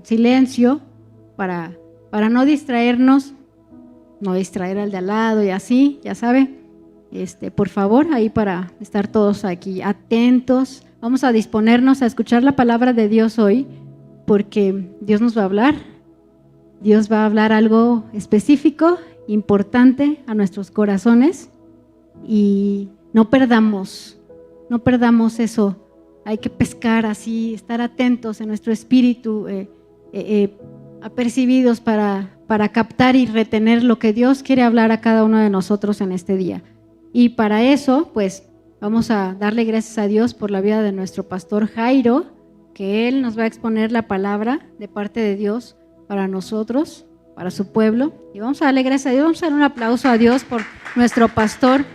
silencio para no distraernos, no distraer al de al lado y así, ya sabe. Por favor, ahí para estar todos aquí atentos. Vamos a disponernos a escuchar la palabra de Dios hoy, porque Dios nos va a hablar. Dios va a hablar algo específico, importante a nuestros corazones, y no perdamos eso. Hay que pescar así, estar atentos en nuestro espíritu, apercibidos para captar y retener lo que Dios quiere hablar a cada uno de nosotros en este día. Y para eso, pues, vamos a darle gracias a Dios por la vida de nuestro pastor Jairo, que él nos va a exponer la palabra de parte de Dios para nosotros, para su pueblo. Y vamos a darle gracias a Dios, vamos a dar un aplauso a Dios por nuestro pastor,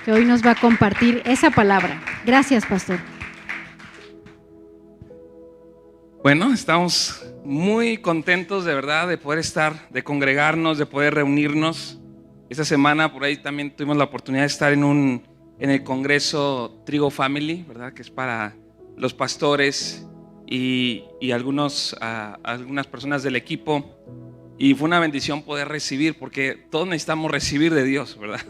que hoy nos va a compartir esa palabra. Gracias, pastor. Bueno, estamos muy contentos de verdad de poder estar, de congregarnos, de poder reunirnos. Esta semana por ahí también tuvimos la oportunidad de estar en el Congreso Trigo Family, ¿verdad? Que es para los pastores y algunas personas del equipo. Y fue una bendición poder recibir, porque todos necesitamos recibir de Dios, ¿verdad?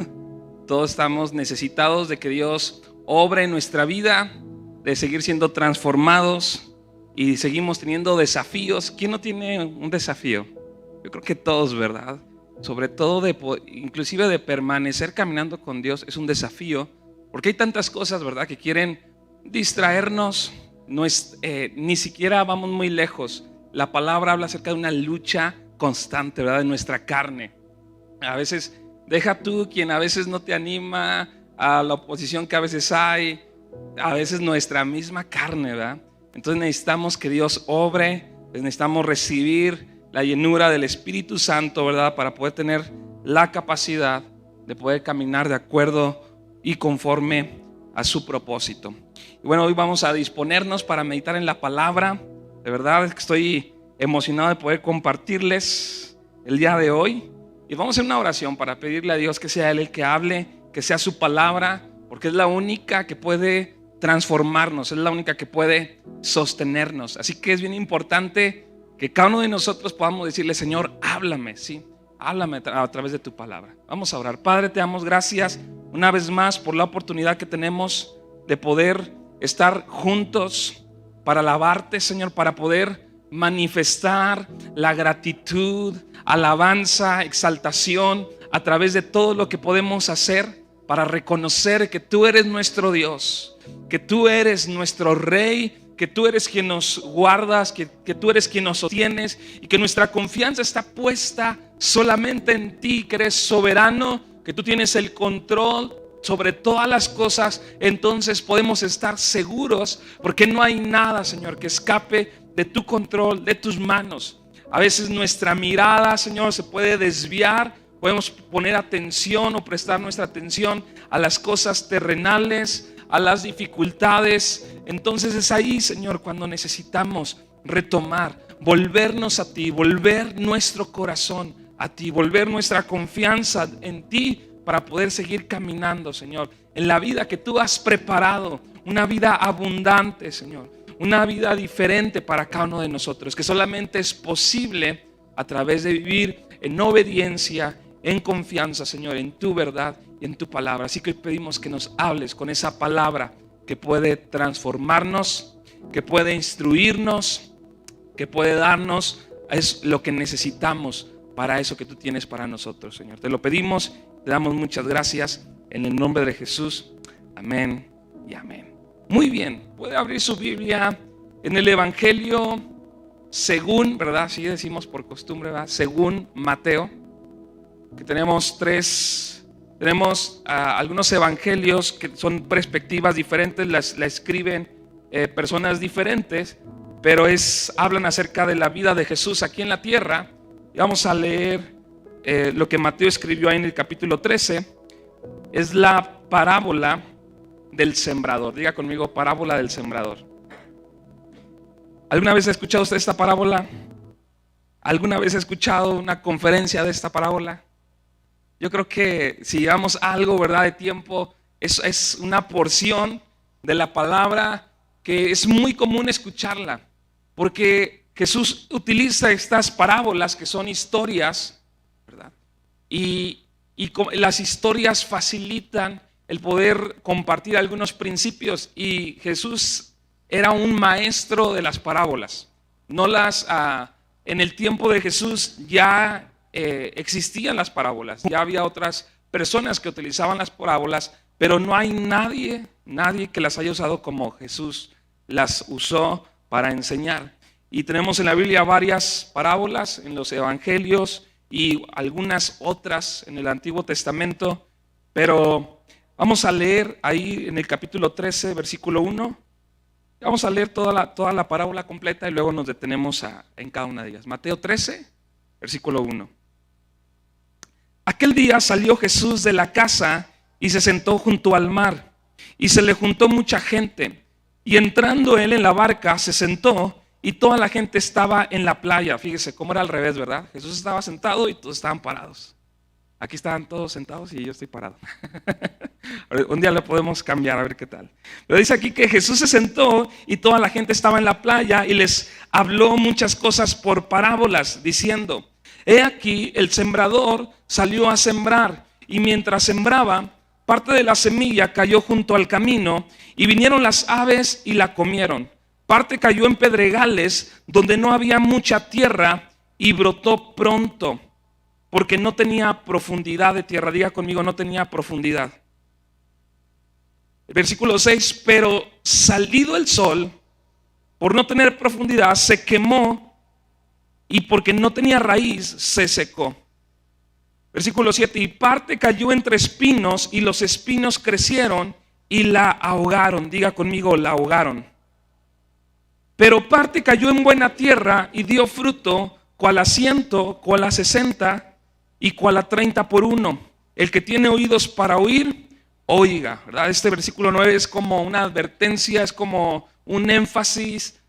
Todos estamos necesitados de que Dios obre en nuestra vida, de seguir siendo transformados, y seguimos teniendo desafíos. ¿Quién no tiene un desafío? Yo creo que todos, ¿verdad? Sobre todo inclusive de permanecer caminando con Dios es un desafío, porque hay tantas cosas, ¿verdad?, que quieren distraernos. Ni siquiera vamos muy lejos. La palabra habla acerca de una lucha constante, ¿verdad?, de nuestra carne. A veces deja tú quien a veces no te anima, a la oposición que a veces hay, a veces nuestra misma carne, ¿verdad? Entonces necesitamos que Dios obre, necesitamos recibir la llenura del Espíritu Santo, ¿verdad?, para poder tener la capacidad de poder caminar de acuerdo y conforme a su propósito. Y bueno, hoy vamos a disponernos para meditar en la palabra. De verdad es que estoy emocionado de poder compartirles el día de hoy. Y vamos a hacer una oración para pedirle a Dios que sea Él el que hable, que sea su palabra, porque es la única que puede transformarnos, es la única que puede sostenernos. Así que es bien importante que cada uno de nosotros podamos decirle: Señor, háblame, ¿sí? Háblame a través de tu palabra. Vamos a orar. Padre, te damos gracias una vez más por la oportunidad que tenemos de poder estar juntos para alabarte, Señor, para poder manifestar la gratitud, alabanza, exaltación a través de todo lo que podemos hacer para reconocer que tú eres nuestro Dios, que tú eres nuestro Rey, que tú eres quien nos guardas, que tú eres quien nos sostienes, y que nuestra confianza está puesta solamente en ti, que eres soberano, que tú tienes el control sobre todas las cosas. Entonces podemos estar seguros, porque no hay nada, Señor, que escape de tu control, de tus manos. A veces nuestra mirada, Señor, se puede desviar. Podemos poner atención o prestar nuestra atención a las cosas terrenales, a las dificultades. Entonces es ahí, Señor, cuando necesitamos retomar, volvernos a ti, volver nuestro corazón a ti, volver nuestra confianza en ti, para poder seguir caminando, Señor, en la vida que tú has preparado, una vida abundante, Señor, una vida diferente para cada uno de nosotros, que solamente es posible a través de vivir en obediencia, en confianza, Señor, en tu verdad y en tu palabra. Así que hoy pedimos que nos hables con esa palabra que puede transformarnos, que puede instruirnos, que puede darnos es lo que necesitamos para eso que tú tienes para nosotros, Señor. Te lo pedimos, te damos muchas gracias en el nombre de Jesús. Amén y amén. Muy bien, puede abrir su Biblia en el Evangelio según, ¿verdad? Así decimos por costumbre, ¿verdad? Según Mateo, que tenemos algunos evangelios que son perspectivas diferentes, la escriben personas diferentes, pero hablan acerca de la vida de Jesús aquí en la tierra. Y vamos a leer lo que Mateo escribió ahí en el capítulo 13. Es la parábola del sembrador. Diga conmigo: parábola del sembrador. ¿Alguna vez ha escuchado usted esta parábola? ¿Alguna vez ha escuchado una conferencia de esta parábola? Yo creo que si llevamos algo, ¿verdad?, de tiempo, es una porción de la palabra que es muy común escucharla, porque Jesús utiliza estas parábolas que son historias, ¿verdad? Y las historias facilitan el poder compartir algunos principios, y Jesús era un maestro de las parábolas. En el tiempo de Jesús ya existían las parábolas, ya había otras personas que utilizaban las parábolas, pero no hay nadie que las haya usado como Jesús las usó para enseñar. Y tenemos en la Biblia varias parábolas en los evangelios y algunas otras en el Antiguo Testamento, pero vamos a leer ahí en el capítulo 13, versículo 1. Vamos a leer toda la parábola completa y luego nos detenemos en cada una de ellas. Mateo 13, versículo 1. Aquel día salió Jesús de la casa y se sentó junto al mar, y se le juntó mucha gente. Y entrando él en la barca, se sentó, y toda la gente estaba en la playa. Fíjese cómo era al revés, ¿verdad? Jesús estaba sentado y todos estaban parados. Aquí estaban todos sentados y yo estoy parado. Un día lo podemos cambiar, a ver qué tal. Pero dice aquí que Jesús se sentó y toda la gente estaba en la playa, y les habló muchas cosas por parábolas, diciendo: he aquí, el sembrador salió a sembrar, y mientras sembraba, parte de la semilla cayó junto al camino, y vinieron las aves y la comieron. Parte cayó en pedregales, donde no había mucha tierra, y brotó pronto, porque no tenía profundidad de tierra. Diga conmigo, no tenía profundidad. El versículo 6, pero salido el sol, por no tener profundidad, se quemó, y porque no tenía raíz, se secó. Versículo 7, y parte cayó entre espinos, y los espinos crecieron y la ahogaron. Diga conmigo, la ahogaron. Pero parte cayó en buena tierra y dio fruto, cual a 100, cual a 60 y cual a 30 por uno. El que tiene oídos para oír, oiga, ¿verdad? Este versículo 9 es como una advertencia, es como un énfasis,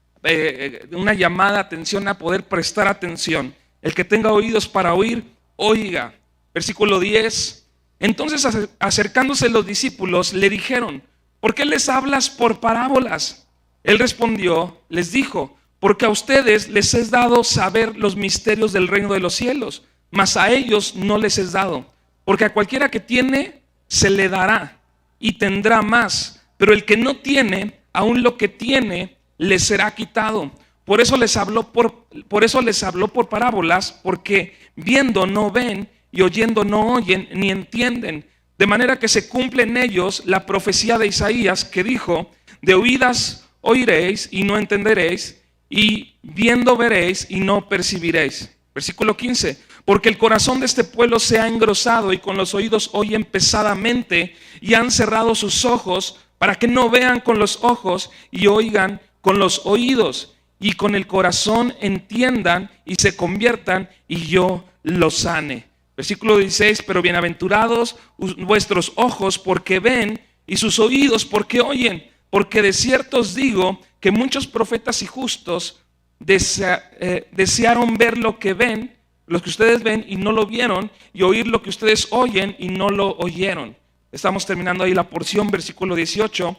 una llamada a atención, a poder prestar atención. El que tenga oídos para oír, oiga. Versículo 10. Entonces, acercándose los discípulos, le dijeron: ¿por qué les hablas por parábolas? Él respondió, les dijo: porque a ustedes les es dado saber los misterios del reino de los cielos, mas a ellos no les es dado. Porque a cualquiera que tiene, se le dará y tendrá más, pero el que no tiene, aun lo que tiene, le será quitado. Por eso les habló por parábolas, porque viendo no ven, y oyendo no oyen ni entienden. De manera que se cumple en ellos la profecía de Isaías, que dijo: de oídas oiréis y no entenderéis, y viendo veréis y no percibiréis. Versículo 15. Porque el corazón de este pueblo se ha engrosado, y con los oídos oyen pesadamente, y han cerrado sus ojos, para que no vean con los ojos y oigan con los oídos, y con el corazón entiendan y se conviertan, y yo los sane. Versículo 16. Pero bienaventurados vuestros ojos porque ven, y sus oídos porque oyen. Porque de cierto os digo que muchos profetas y justos desearon ver lo que ven, lo que ustedes ven y no lo vieron, y oír lo que ustedes oyen y no lo oyeron. Estamos terminando ahí la porción, versículo 18.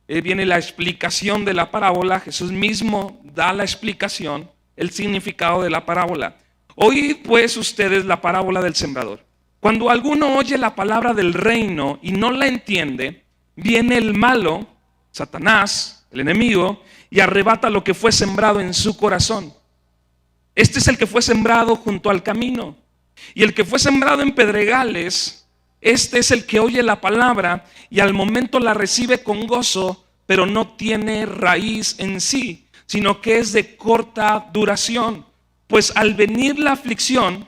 Viene la explicación de la parábola. Jesús mismo da la explicación, el significado de la parábola. Oíd pues ustedes la parábola del sembrador. Cuando alguno oye la palabra del reino y no la entiende, viene el malo, Satanás, el enemigo, y arrebata lo que fue sembrado en su corazón. Este es el que fue sembrado junto al camino. Y el que fue sembrado en pedregales, este es el que oye la palabra y al momento la recibe con gozo, pero no tiene raíz en sí, sino que es de corta duración. Pues al venir la aflicción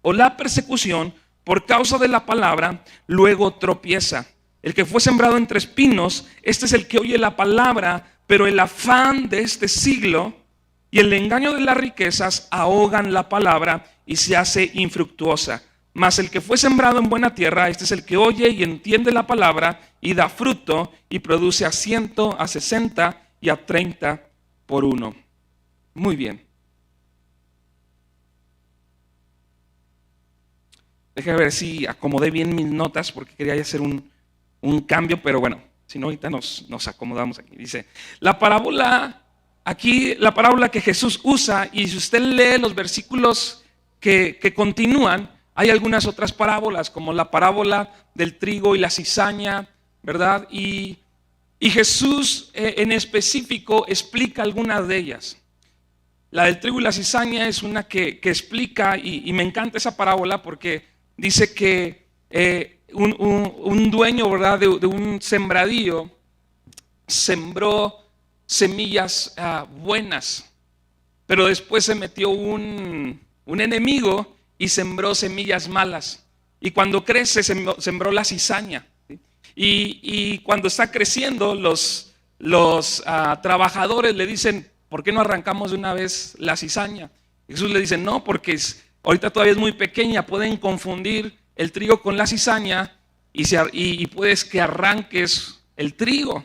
o la persecución por causa de la palabra, luego tropieza. El que fue sembrado entre espinos, este es el que oye la palabra, pero el afán de este siglo y el engaño de las riquezas ahogan la palabra y se hace infructuosa. Mas el que fue sembrado en buena tierra, este es el que oye y entiende la palabra y da fruto y produce a 100, a 60 y a 30 por uno. Muy bien. Déjame ver si acomodé bien mis notas porque quería hacer un cambio, pero bueno, si no ahorita nos acomodamos aquí. Dice, la parábola aquí la parábola que Jesús usa, y si usted lee los versículos que continúan, hay algunas otras parábolas, como la parábola del trigo y la cizaña, ¿verdad? Y Jesús en específico explica algunas de ellas. La del trigo y la cizaña es una que explica, y me encanta esa parábola porque dice que un dueño, ¿verdad?, de un sembradío sembró semillas buenas, pero después se metió un enemigo y sembró semillas malas. Y cuando crece sembró la cizaña, ¿sí? Y cuando está creciendo, los trabajadores le dicen: ¿por qué no arrancamos de una vez la cizaña? Y Jesús le dice: no, porque ahorita todavía es muy pequeña, pueden confundir el trigo con la cizaña y puedes que arranques el trigo.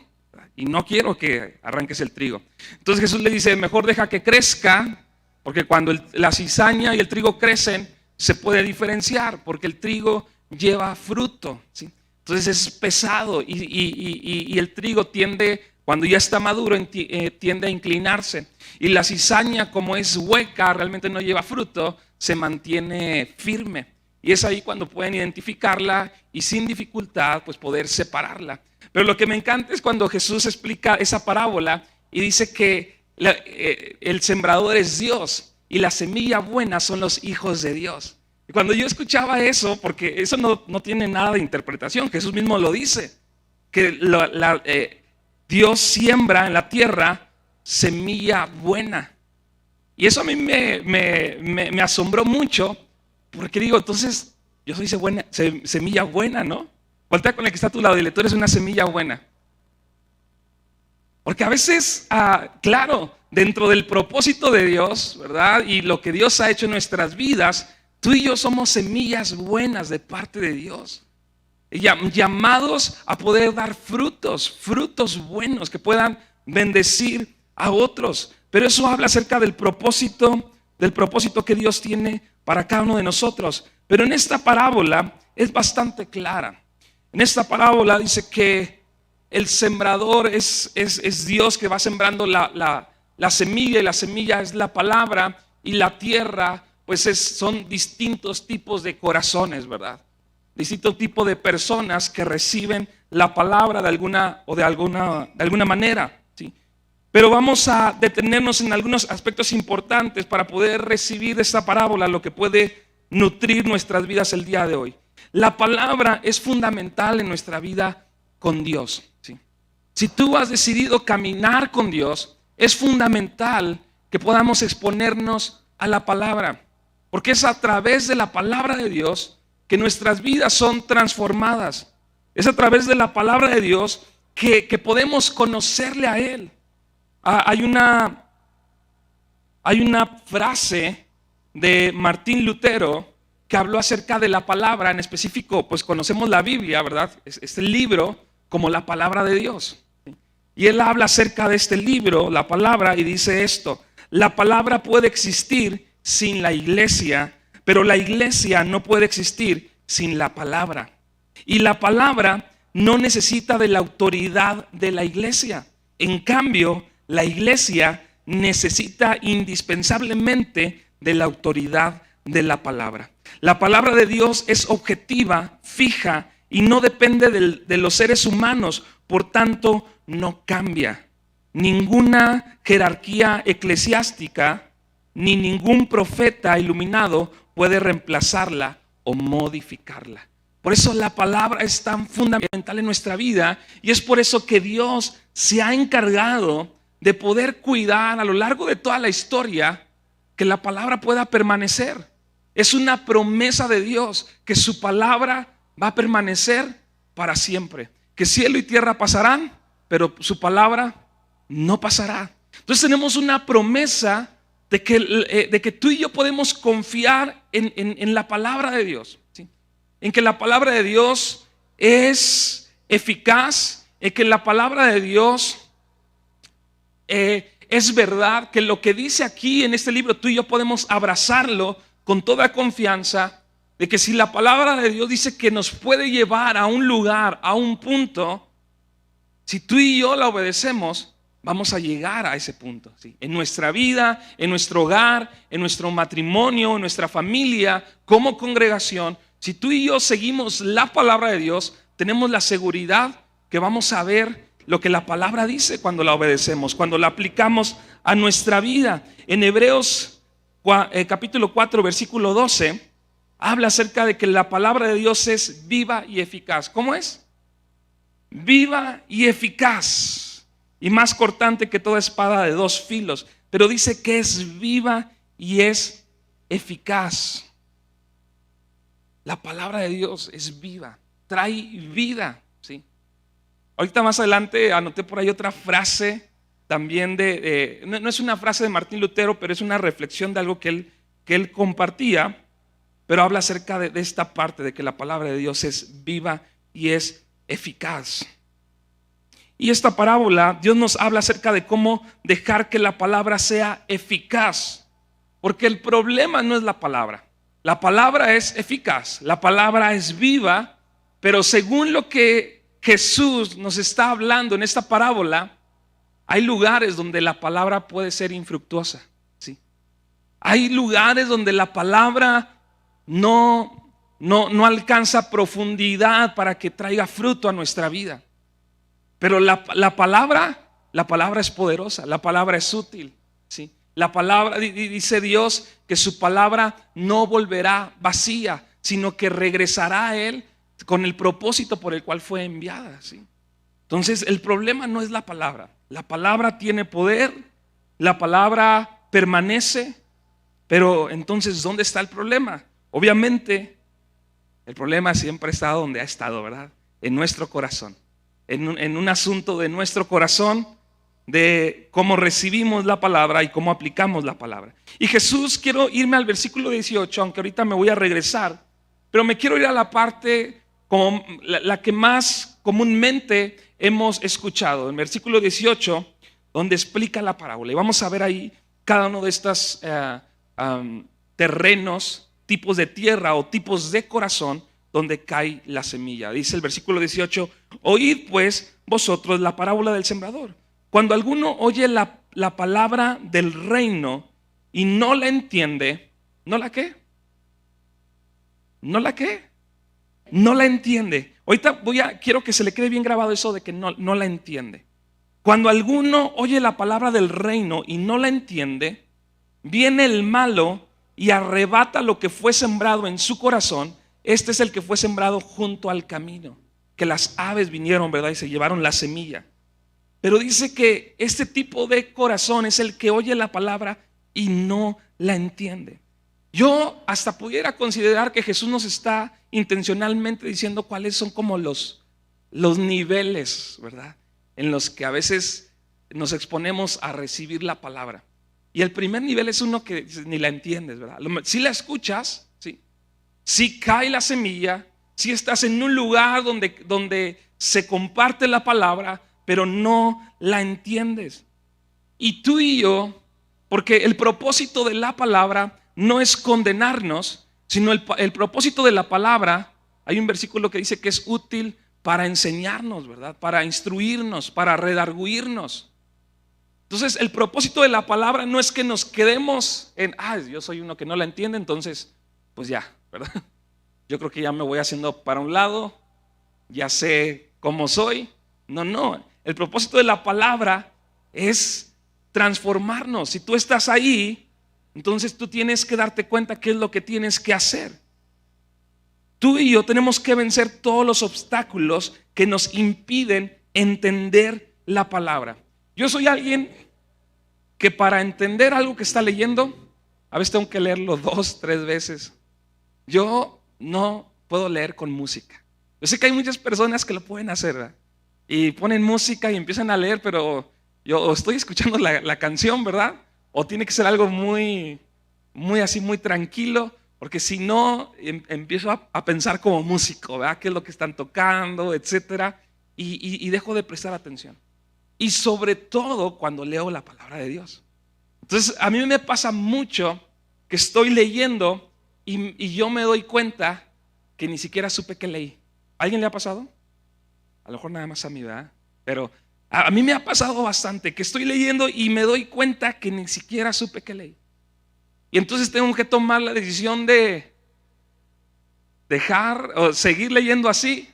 Y no quiero que arranques el trigo. Entonces Jesús le dice: mejor deja que crezca, porque cuando la cizaña y el trigo crecen, se puede diferenciar, porque el trigo lleva fruto, ¿sí? Entonces es pesado y el trigo tiende, cuando ya está maduro, tiende a inclinarse. Y la cizaña, como es hueca, realmente no lleva fruto, se mantiene firme. Y es ahí cuando pueden identificarla y sin dificultad pues poder separarla. Pero lo que me encanta es cuando Jesús explica esa parábola y dice que el sembrador es Dios y la semilla buena son los hijos de Dios. Y cuando yo escuchaba eso, porque eso no tiene nada de interpretación, Jesús mismo lo dice, que Dios siembra en la tierra semilla buena. Y eso a mí me asombró mucho, porque digo, entonces yo soy semilla buena, ¿no? Voltea con el que está a tu lado y dile: tú eres una semilla buena. Porque a veces, claro, dentro del propósito de Dios, ¿verdad? Y lo que Dios ha hecho en nuestras vidas, tú y yo somos semillas buenas de parte de Dios. Llamados a poder dar frutos buenos que puedan bendecir a otros. Pero eso habla acerca del propósito que Dios tiene para cada uno de nosotros. Pero en esta parábola es bastante clara. En esta parábola dice que el sembrador es Dios, que va sembrando la semilla, y la semilla es la palabra, y la tierra pues son distintos tipos de corazones, ¿verdad? Distintos tipos de personas que reciben la palabra de alguna manera, ¿sí? Pero vamos a detenernos en algunos aspectos importantes para poder recibir de esta parábola lo que puede nutrir nuestras vidas el día de hoy. La palabra es fundamental en nuestra vida con Dios, ¿sí? Si tú has decidido caminar con Dios, es fundamental que podamos exponernos a la palabra, porque es a través de la palabra de Dios que nuestras vidas son transformadas. Es a través de la palabra de Dios que podemos conocerle a Él. Hay una frase de Martín Lutero que habló acerca de la palabra. En específico, pues conocemos la Biblia, ¿verdad? Este libro como la palabra de Dios. Y él habla acerca de este libro, la palabra, y dice esto: la palabra puede existir sin la iglesia, pero la iglesia no puede existir sin la palabra. Y la palabra no necesita de la autoridad de la iglesia. En cambio, la iglesia necesita indispensablemente de la autoridad de la palabra. La palabra de Dios es objetiva, fija y no depende de los seres humanos, por tanto no cambia. Ninguna jerarquía eclesiástica ni ningún profeta iluminado puede reemplazarla o modificarla. Por eso la palabra es tan fundamental en nuestra vida, y es por eso que Dios se ha encargado de poder cuidar a lo largo de toda la historia que la palabra pueda permanecer. Es una promesa de Dios que su palabra va a permanecer para siempre. Que cielo y tierra pasarán, pero su palabra no pasará. Entonces tenemos una promesa de que tú y yo podemos confiar en la palabra de Dios, ¿sí? En que la palabra de Dios es eficaz, en que la palabra de Dios es verdad, que lo que dice aquí en este libro tú y yo podemos abrazarlo con toda confianza, de que si la palabra de Dios dice que nos puede llevar a un lugar, a un punto, si tú y yo la obedecemos, vamos a llegar a ese punto, ¿sí? En nuestra vida, en nuestro hogar, en nuestro matrimonio, en nuestra familia, como congregación. Si tú y yo seguimos la palabra de Dios, tenemos la seguridad que vamos a ver lo que la palabra dice cuando la obedecemos, cuando la aplicamos a nuestra vida. En Hebreos capítulo 4, versículo 12, habla acerca de que la palabra de Dios es viva y eficaz. ¿Cómo es? Viva y eficaz, y más cortante que toda espada de dos filos. Pero dice que es viva y es eficaz. La palabra de Dios es viva, trae vida, ¿sí? Ahorita más adelante anoté por ahí otra frase también no es una frase de Martín Lutero, pero es una reflexión de algo que él compartía, pero habla acerca de esta parte de que la palabra de Dios es viva y es eficaz. Y esta parábola, Dios nos habla acerca de cómo dejar que la palabra sea eficaz, porque el problema no es la palabra. La palabra es eficaz, la palabra es viva, pero según lo que Jesús nos está hablando en esta parábola, hay lugares donde la palabra puede ser infructuosa, ¿sí? Hay lugares donde la palabra no alcanza profundidad para que traiga fruto a nuestra vida. Pero la palabra es poderosa, la palabra es útil, ¿sí? La palabra, dice Dios, que su palabra no volverá vacía, sino que regresará a Él con el propósito por el cual fue enviada, ¿sí? Entonces el problema no es la palabra tiene poder, la palabra permanece, pero entonces ¿dónde está el problema? Obviamente el problema siempre ha estado donde ha estado, ¿verdad? En nuestro corazón, en un asunto de nuestro corazón, de cómo recibimos la palabra y cómo aplicamos la palabra. Y Jesús, quiero irme al versículo 18, aunque ahorita me voy a regresar, pero me quiero ir a la parte como la que más comúnmente hemos escuchado, en versículo 18, donde explica la parábola. Y vamos a ver ahí cada uno de estos terrenos, tipos de tierra o tipos de corazón donde cae la semilla. Dice el versículo 18: oíd pues vosotros la parábola del sembrador. Cuando alguno oye la palabra del reino y no la entiende, ¿no la qué? ¿No la qué? No la entiende. Ahorita quiero que se le quede bien grabado eso de que no la entiende. Cuando alguno oye la palabra del reino y no la entiende, viene el malo y arrebata lo que fue sembrado en su corazón. Este es el que fue sembrado junto al camino, que las aves vinieron, ¿verdad? Y se llevaron la semilla. Pero dice que este tipo de corazón es el que oye la palabra y no la entiende. Yo hasta pudiera considerar que Jesús nos está intencionalmente diciendo cuáles son como los niveles, ¿verdad? En los que a veces nos exponemos a recibir la palabra. Y el primer nivel es uno que ni la entiendes, ¿verdad? Si la escuchas, ¿sí? Si cae la semilla, si estás en un lugar donde se comparte la palabra, pero no la entiendes. Y tú y yo, porque el propósito de la palabra no es condenarnos, sino el propósito de la palabra, hay un versículo que dice que es útil para enseñarnos, ¿verdad? Para instruirnos, para redarguirnos. Entonces el propósito de la palabra no es que nos quedemos en, yo soy uno que no la entiende, entonces pues ya, ¿verdad? Yo creo que ya me voy haciendo para un lado, ya sé cómo soy. No, el propósito de la palabra es transformarnos. Si tú estás ahí, entonces tú tienes que darte cuenta qué es lo que tienes que hacer. Tú y yo tenemos que vencer todos los obstáculos que nos impiden entender la palabra. Yo soy alguien que para entender algo que está leyendo, a veces tengo que leerlo 2, 3 veces. Yo no puedo leer con música. Yo sé que hay muchas personas que lo pueden hacer, ¿verdad? Y ponen música y empiezan a leer, pero yo estoy escuchando la canción, ¿verdad? O tiene que ser algo muy así, muy tranquilo, porque si no, empiezo a pensar como músico, ¿verdad? ¿Qué es lo que están tocando, etcétera? Y dejo de prestar atención. Y sobre todo cuando leo la palabra de Dios. Entonces, a mí me pasa mucho que estoy leyendo y yo me doy cuenta que ni siquiera supe que leí. ¿A alguien le ha pasado? A lo mejor nada más a mí, ¿verdad? Pero A mí me ha pasado bastante que estoy leyendo y me doy cuenta que ni siquiera supe qué leí. Y entonces tengo que tomar la decisión de dejar o seguir leyendo así,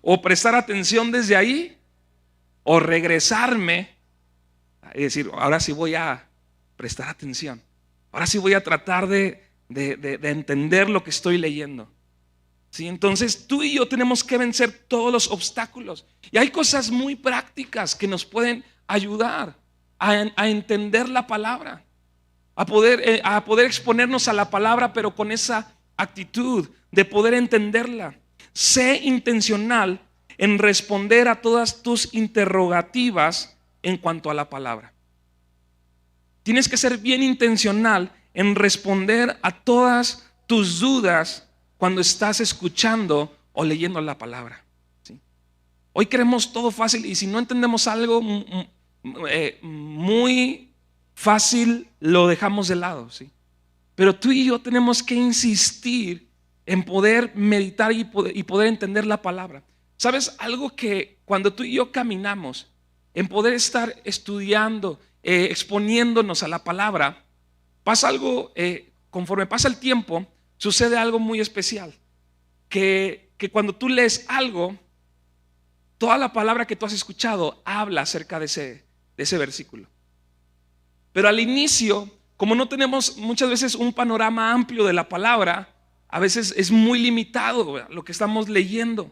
o prestar atención desde ahí, o regresarme y decir, ahora sí voy a prestar atención. Ahora sí voy a tratar de entender lo que estoy leyendo. ¿Sí? Entonces tú y yo tenemos que vencer todos los obstáculos. Y hay cosas muy prácticas que nos pueden ayudar a entender la palabra, a poder exponernos a la palabra, pero con esa actitud de poder entenderla. Sé intencional en responder a todas tus interrogativas en cuanto a la palabra. Tienes que ser bien intencional en responder a todas tus dudas cuando estás escuchando o leyendo la palabra. ¿Sí? Hoy queremos todo fácil y si no entendemos algo muy fácil, lo dejamos de lado. ¿Sí? Pero tú y yo tenemos que insistir en poder meditar y poder entender la palabra. ¿Sabes? Algo que cuando tú y yo caminamos en poder estar estudiando, exponiéndonos a la palabra, pasa algo, conforme pasa el tiempo, sucede algo muy especial. Que cuando tú lees algo, toda la palabra que tú has escuchado habla acerca de ese versículo. Pero al inicio, como no tenemos muchas veces un panorama amplio de la palabra, a veces es muy limitado lo que estamos leyendo.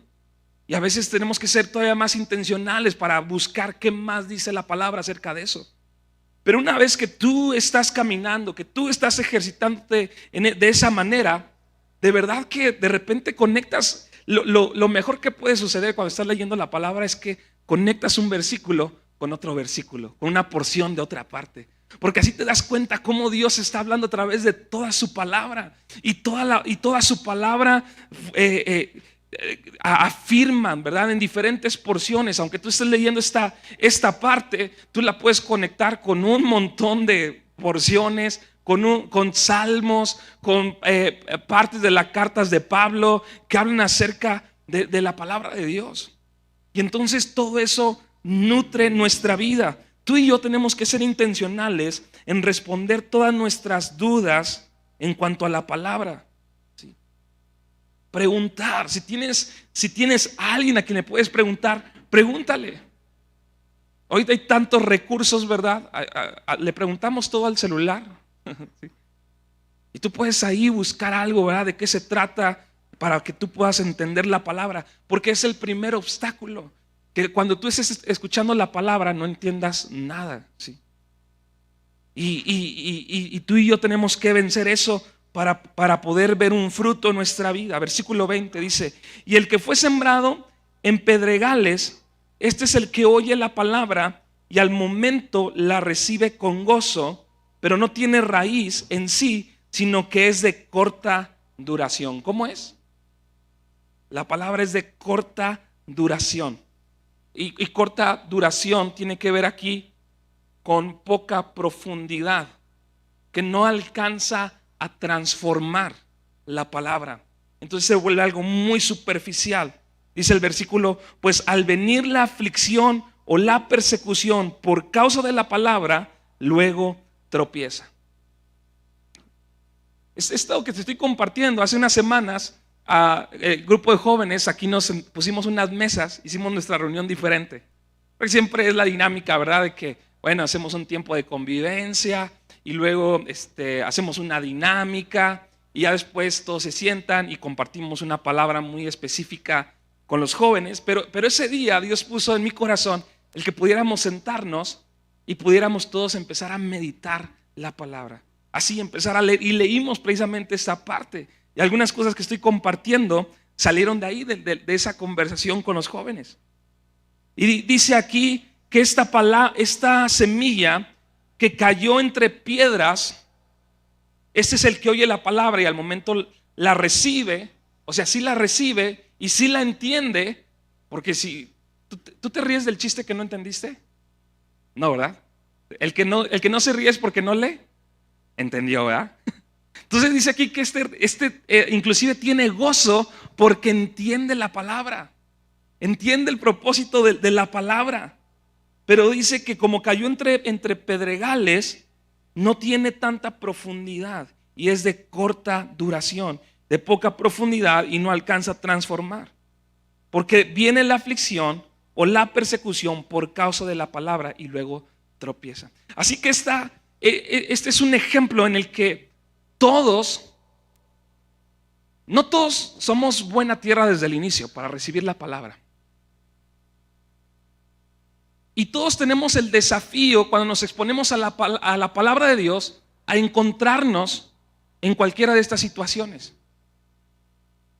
Y a veces tenemos que ser todavía más intencionales para buscar qué más dice la palabra acerca de eso. Pero una vez que tú estás caminando, que tú estás ejercitándote de esa manera, de verdad que de repente conectas. Lo mejor que puede suceder cuando estás leyendo la palabra es que conectas un versículo con otro versículo, con una porción de otra parte. Porque así te das cuenta cómo Dios está hablando a través de toda su palabra. Y toda su palabra afirman, ¿verdad? En diferentes porciones. Aunque tú estés leyendo esta parte, tú la puedes conectar con un montón de porciones, con salmos, con partes de las cartas de Pablo que hablan acerca de la palabra de Dios. Y entonces todo eso nutre nuestra vida. Tú y yo tenemos que ser intencionales en responder todas nuestras dudas en cuanto a la palabra. ¿Sí? Preguntar, si tienes a alguien a quien le puedes preguntar, pregúntale. Ahorita hay tantos recursos, ¿verdad? Le preguntamos todo al celular. ¿Sí? Y tú puedes ahí buscar algo, ¿verdad? De qué se trata para que tú puedas entender la palabra, porque es el primer obstáculo. Que cuando tú estés escuchando la palabra no entiendas nada, ¿sí? Y tú y yo tenemos que vencer eso para poder ver un fruto en nuestra vida. Versículo 20 dice: y el que fue sembrado en pedregales, este es el que oye la palabra y al momento la recibe con gozo, pero no tiene raíz en sí, sino que es de corta duración. ¿Cómo es? La palabra es de corta duración. Y corta duración tiene que ver aquí con poca profundidad, que no alcanza a transformar la palabra. Entonces se vuelve algo muy superficial. Dice el versículo: pues al venir la aflicción o la persecución por causa de la palabra, luego tropieza. Esto que te estoy compartiendo hace unas semanas. El grupo de jóvenes aquí nos pusimos unas mesas, hicimos nuestra reunión diferente, porque siempre es la dinámica, ¿verdad? De que, bueno, hacemos un tiempo de convivencia y luego hacemos una dinámica y ya después todos se sientan y compartimos una palabra muy específica con los jóvenes, pero ese día Dios puso en mi corazón el que pudiéramos sentarnos y pudiéramos todos empezar a meditar la palabra, así empezar a leer, y leímos precisamente esta parte. Y algunas cosas que estoy compartiendo salieron de ahí, de esa conversación con los jóvenes. Y dice aquí que esta semilla que cayó entre piedras, este es el que oye la palabra y al momento la recibe. O sea, sí la recibe y sí la entiende. Porque si tú te ríes del chiste que no entendiste, no, ¿verdad? El que no se ríe es porque no le entendió, ¿verdad? Entonces dice aquí que inclusive tiene gozo porque entiende la palabra, entiende el propósito de la palabra. pero dice que como cayó entre pedregales, no tiene tanta profundidad y es de corta duración, de poca profundidad y no alcanza a transformar. Porque viene la aflicción o la persecución por causa de la palabra y luego tropieza. Así que este es un ejemplo en el que no todos somos buena tierra desde el inicio para recibir la palabra. Y todos tenemos el desafío cuando nos exponemos a la palabra de Dios a encontrarnos en cualquiera de estas situaciones.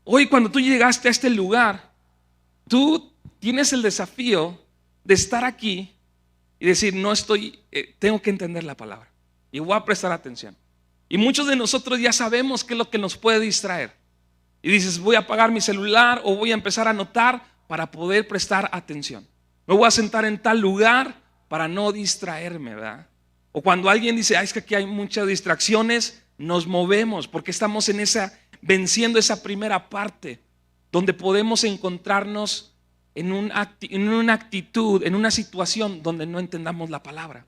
Hoy cuando tú llegaste a este lugar, tú tienes el desafío de estar aquí y decir, tengo que entender la palabra y voy a prestar atención. Y muchos de nosotros ya sabemos qué es lo que nos puede distraer. Y dices, voy a apagar mi celular o voy a empezar a anotar para poder prestar atención. Me voy a sentar en tal lugar para no distraerme, ¿verdad? O cuando alguien dice, es que aquí hay muchas distracciones, nos movemos porque estamos venciendo esa primera parte donde podemos encontrarnos en una actitud, en una situación donde no entendamos la palabra.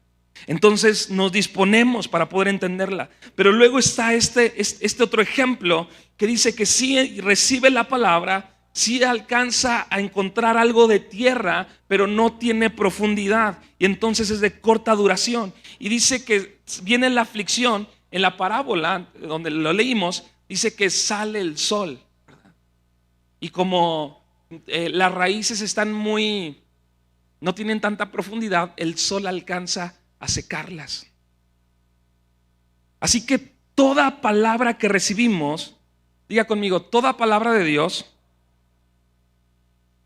Entonces nos disponemos para poder entenderla. Pero luego está este otro ejemplo que dice que sí recibe la palabra, sí alcanza a encontrar algo de tierra, pero no tiene profundidad. Y entonces es de corta duración. Y dice que viene la aflicción. En la parábola donde lo leímos, dice que sale el sol, ¿verdad? Y como las raíces no tienen tanta profundidad, el sol alcanza a secarlas. Así que toda palabra que recibimos, diga conmigo, toda palabra de Dios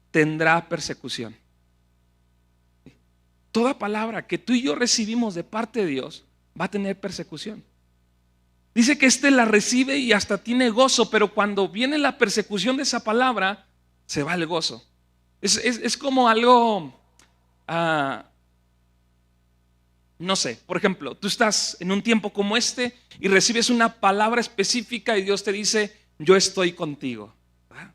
tendrá persecución. Toda palabra que tú y yo recibimos de parte de Dios va a tener persecución. Dice que la recibe y hasta tiene gozo, pero cuando viene la persecución de esa palabra, se va el gozo. Es como algo, no sé, por ejemplo, tú estás en un tiempo como este y recibes una palabra específica y Dios te dice, yo estoy contigo, ¿verdad?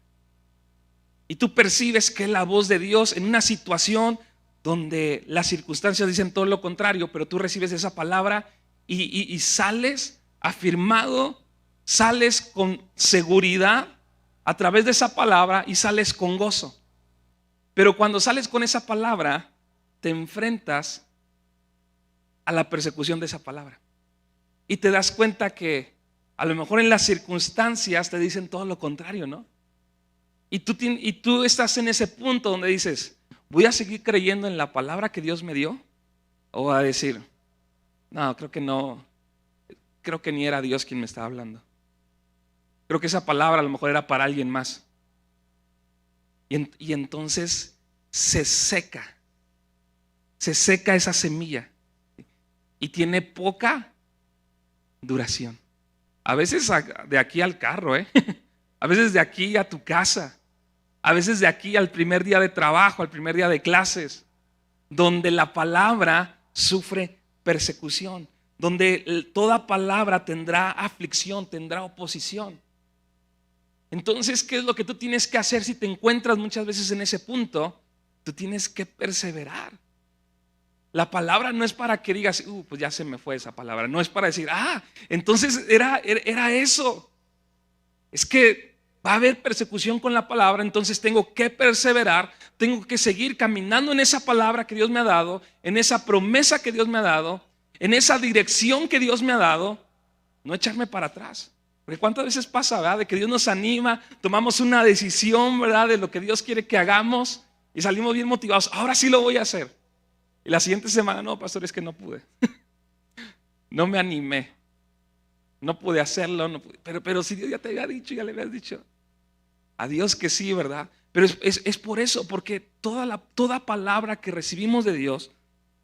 Y tú percibes que es la voz de Dios en una situación donde las circunstancias dicen todo lo contrario, pero tú recibes esa palabra y sales afirmado, sales con seguridad a través de esa palabra y sales con gozo. Pero cuando sales con esa palabra, te enfrentas a la persecución de esa palabra. Y te das cuenta que a lo mejor en las circunstancias te dicen todo lo contrario, ¿no? Y tú estás en ese punto donde dices, ¿voy a seguir creyendo en la palabra que Dios me dio? O a decir, no, creo que no. Creo que ni era Dios quien me estaba hablando. Creo que esa palabra a lo mejor era para alguien más. Y entonces se seca esa semilla y tiene poca duración. A veces de aquí al carro, a veces de aquí a tu casa, a veces de aquí al primer día de trabajo, al primer día de clases, donde la palabra sufre persecución, donde toda palabra tendrá aflicción, tendrá oposición. Entonces, ¿qué es lo que tú tienes que hacer si te encuentras muchas veces en ese punto? Tú tienes que perseverar. La palabra no es para que digas, pues ya se me fue esa palabra. No es para decir, entonces era eso. Es que va a haber persecución con la palabra, entonces tengo que perseverar, tengo que seguir caminando en esa palabra que Dios me ha dado, en esa promesa que Dios me ha dado, en esa dirección que Dios me ha dado, no echarme para atrás. Porque cuántas veces pasa, ¿verdad? De que Dios nos anima, tomamos una decisión, ¿verdad? De lo que Dios quiere que hagamos y salimos bien motivados. Ahora sí lo voy a hacer. Y la siguiente semana, no, pastor, es que no pude. No me animé. No pude hacerlo. No pude. Pero si Dios ya te había dicho, ya le habías dicho a Dios que sí, ¿verdad? Pero es por eso, porque toda palabra que recibimos de Dios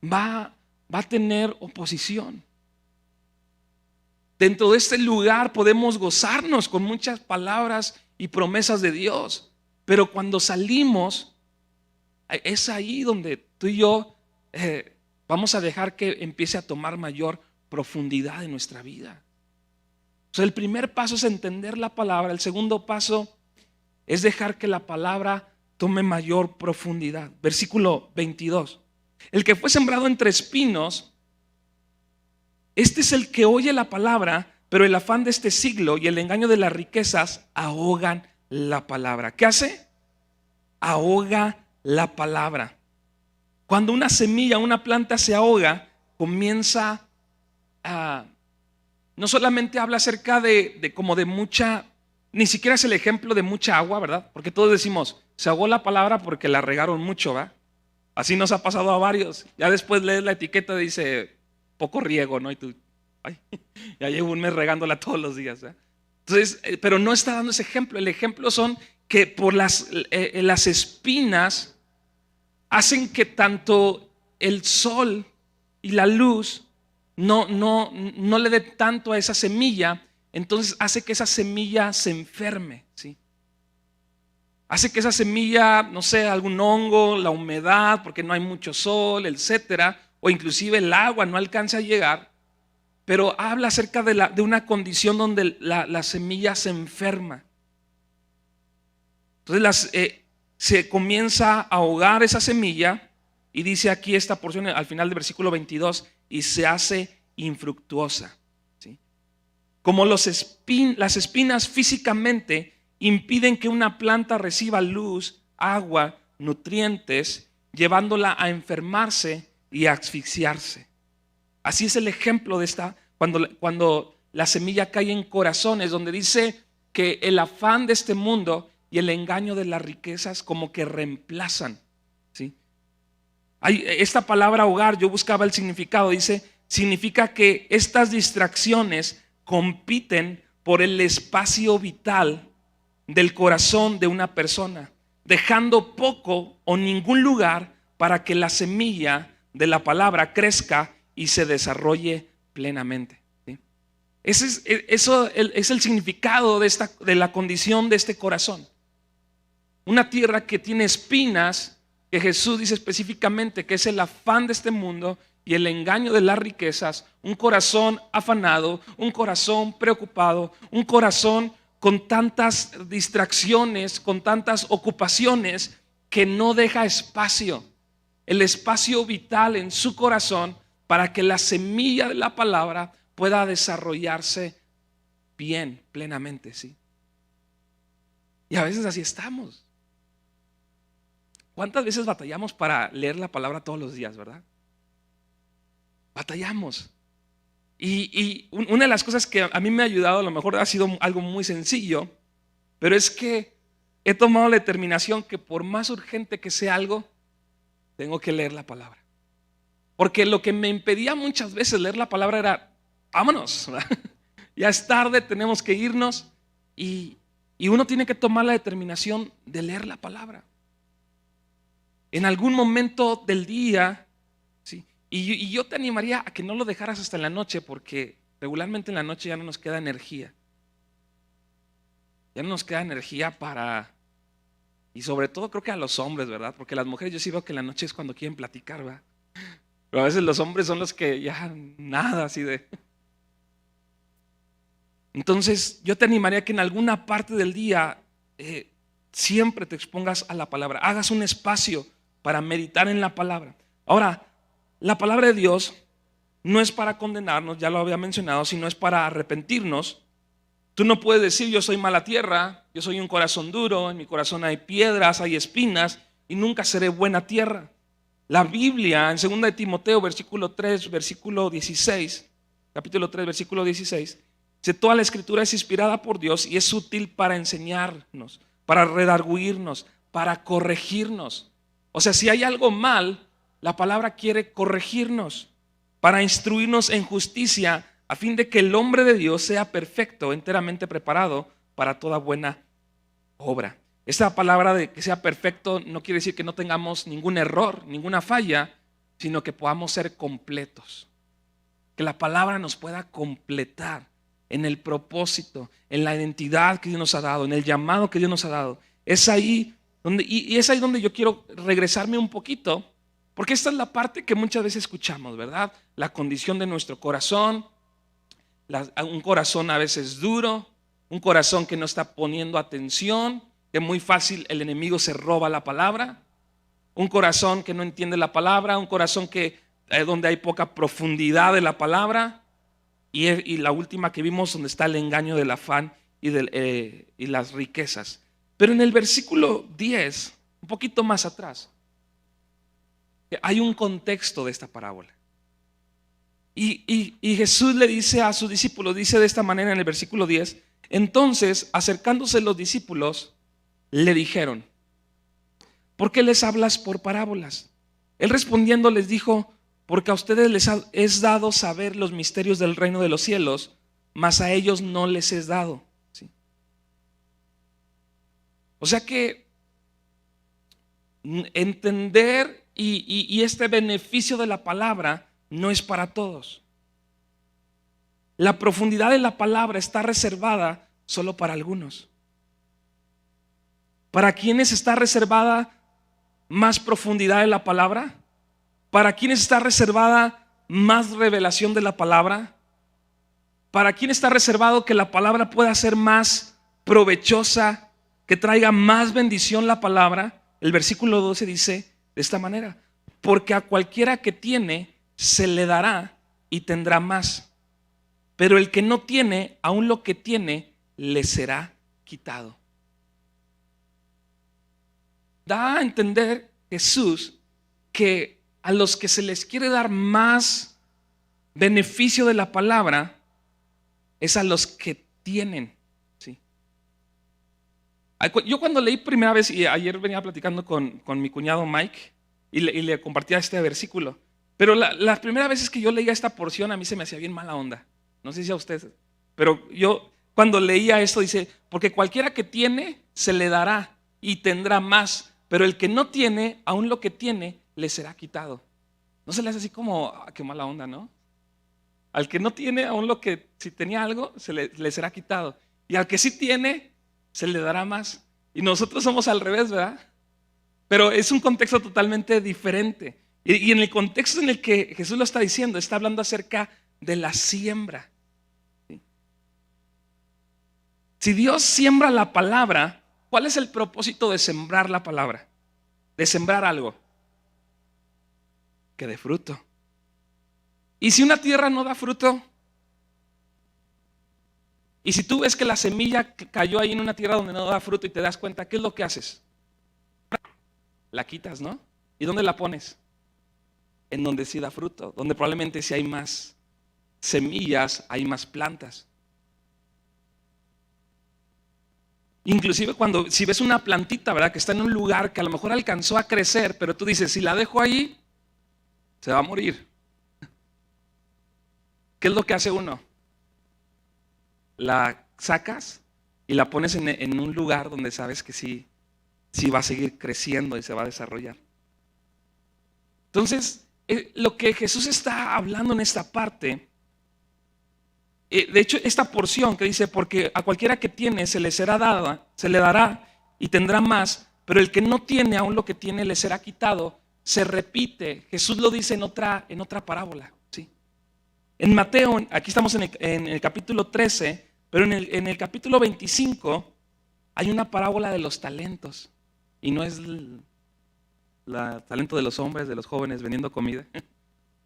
va a tener oposición. Dentro de este lugar podemos gozarnos con muchas palabras y promesas de Dios, pero cuando salimos, es ahí donde tú y yo vamos a dejar que empiece a tomar mayor profundidad en nuestra vida. O sea, el primer paso es entender la palabra, el segundo paso es dejar que la palabra tome mayor profundidad. Versículo 22. El que fue sembrado entre espinos, este es el que oye la palabra, pero el afán de este siglo y el engaño de las riquezas ahogan la palabra. ¿Qué hace? Ahoga la palabra. Cuando una semilla, una planta se ahoga, comienza a... No solamente habla acerca de como de mucha, ni siquiera es el ejemplo de mucha agua, ¿verdad? Porque todos decimos, se ahogó la palabra porque la regaron mucho, ¿verdad? Así nos ha pasado a varios. Ya después lees la etiqueta y dice, poco riego, ¿no? Y tú, ay, ya llevo un mes regándola todos los días, ¿verdad? Entonces, pero no está dando ese ejemplo. El ejemplo son que por las espinas hacen que tanto el sol y la luz no le dé tanto a esa semilla, entonces hace que esa semilla se enferme, ¿sí? Hace que esa semilla, no sé, algún hongo, la humedad, porque no hay mucho sol, etcétera, o inclusive el agua no alcanza a llegar, pero habla acerca de una condición donde la semilla se enferma. Entonces se comienza a ahogar esa semilla y dice aquí esta porción al final del versículo 22, y se hace infructuosa, ¿sí? Como las espinas físicamente impiden que una planta reciba luz, agua, nutrientes, llevándola a enfermarse y a asfixiarse. Así es el ejemplo de cuando la semilla cae en corazones, donde dice que el afán de este mundo y el engaño de las riquezas como que reemplazan, ¿sí? Esta palabra hogar, yo buscaba el significado, significa que estas distracciones compiten por el espacio vital del corazón de una persona, dejando poco o ningún lugar para que la semilla de la palabra crezca y se desarrolle plenamente, ¿sí? Eso es el significado de la condición de este corazón. Una tierra que tiene espinas, que Jesús dice específicamente que es el afán de este mundo y el engaño de las riquezas, un corazón afanado, un corazón preocupado, un corazón con tantas distracciones, con tantas ocupaciones, que no deja espacio, el espacio vital en su corazón para que la semilla de la palabra pueda desarrollarse bien, plenamente, ¿sí? Y a veces así estamos. ¿Cuántas veces batallamos para leer la palabra todos los días, verdad? Batallamos. Y una de las cosas que a mí me ha ayudado, a lo mejor ha sido algo muy sencillo, pero es que he tomado la determinación que por más urgente que sea algo, tengo que leer la palabra. Porque lo que me impedía muchas veces leer la palabra era, vámonos, ¿verdad? Ya es tarde, tenemos que irnos, y uno tiene que tomar la determinación de leer la palabra. En algún momento del día, ¿sí? Y yo te animaría a que no lo dejaras hasta en la noche, porque regularmente en la noche ya no nos queda energía. Ya no nos queda energía y sobre todo creo que a los hombres, ¿verdad? Porque las mujeres yo sí veo que en la noche es cuando quieren platicar, ¿verdad? Pero a veces los hombres son los que ya nada así de... Entonces yo te animaría a que en alguna parte del día siempre te expongas a la palabra, hagas un espacio para meditar en la palabra. Ahora, la palabra de Dios no es para condenarnos, ya lo había mencionado, sino es para arrepentirnos. Tú no puedes decir yo soy mala tierra, yo soy un corazón duro, en mi corazón hay piedras, hay espinas y nunca seré buena tierra. La Biblia en 2 de Timoteo capítulo 3 versículo 16, dice: toda la escritura es inspirada por Dios y es útil para enseñarnos, para redarguirnos, para corregirnos. O sea, si hay algo mal, la palabra quiere corregirnos, para instruirnos en justicia, a fin de que el hombre de Dios sea perfecto, enteramente preparado para toda buena obra. Esta palabra de que sea perfecto no quiere decir que no tengamos ningún error, ninguna falla, sino que podamos ser completos. Que la palabra nos pueda completar en el propósito, en la identidad que Dios nos ha dado, en el llamado que Dios nos ha dado. Es ahí donde yo quiero regresarme un poquito, porque esta es la parte que muchas veces escuchamos, ¿verdad? La condición de nuestro corazón, un corazón a veces duro, un corazón que no está poniendo atención, que muy fácil el enemigo se roba la palabra. un corazón que no entiende la palabra, un corazón donde hay poca profundidad de la palabra, y la última que vimos donde está el engaño del afán y las riquezas. Pero en el versículo 10, un poquito más atrás, hay un contexto de esta parábola. Y Jesús le dice a sus discípulos, dice de esta manera en el versículo 10, entonces acercándose los discípulos, le dijeron, ¿por qué les hablas por parábolas? Él respondiendo les dijo, porque a ustedes les es dado saber los misterios del reino de los cielos, mas a ellos no les es dado. ¿Sí? O sea que entender y este beneficio de la palabra no es para todos. La profundidad de la palabra está reservada solo para algunos. ¿Para quiénes está reservada más profundidad de la palabra? ¿Para quiénes está reservada más revelación de la palabra? ¿Para quién está reservado que la palabra pueda ser más provechosa, que traiga más bendición la palabra? El versículo 12 dice de esta manera, porque a cualquiera que tiene se le dará y tendrá más, pero el que no tiene, aun lo que tiene, le será quitado. Da a entender Jesús que a los que se les quiere dar más beneficio de la palabra es a los que tienen. ¿Sí? Yo cuando leí primera vez, y ayer venía platicando con mi cuñado Mike y le compartía este versículo, pero las primeras veces que yo leía esta porción a mí se me hacía bien mala onda. No sé si a ustedes, pero yo cuando leía esto dice, porque cualquiera que tiene se le dará y tendrá más, pero el que no tiene, aun lo que tiene, le será quitado. ¿No se le hace así como, qué mala onda, no? Al que no tiene, aun lo que, si tenía algo, le será quitado. Y al que sí tiene, se le dará más. Y nosotros somos al revés, ¿verdad? Pero es un contexto totalmente diferente. Y en el contexto en el que Jesús lo está diciendo, está hablando acerca de la siembra. ¿Sí? Si Dios siembra la palabra, ¿cuál es el propósito de sembrar la palabra? De sembrar algo. Que dé fruto. Y si una tierra no da fruto, y si tú ves que la semilla cayó ahí en una tierra donde no da fruto y te das cuenta, ¿qué es lo que haces? La quitas, ¿no? ¿Y dónde la pones? En donde sí da fruto, donde probablemente si hay más semillas, hay más plantas. Inclusive si ves una plantita, ¿verdad? Que está en un lugar que a lo mejor alcanzó a crecer, pero tú dices, si la dejo ahí, se va a morir. ¿Qué es lo que hace uno? La sacas y la pones en un lugar donde sabes que sí va a seguir creciendo y se va a desarrollar. Entonces, lo que Jesús está hablando en esta parte, de hecho, esta porción que dice, porque a cualquiera que tiene se le será dada, se le dará y tendrá más, pero el que no tiene, aún lo que tiene le será quitado, se repite. Jesús lo dice en otra parábola. ¿Sí? En Mateo, aquí estamos en el capítulo 13, pero en el capítulo 25 hay una parábola de los talentos. Y no es el talento de los hombres, de los jóvenes vendiendo comida.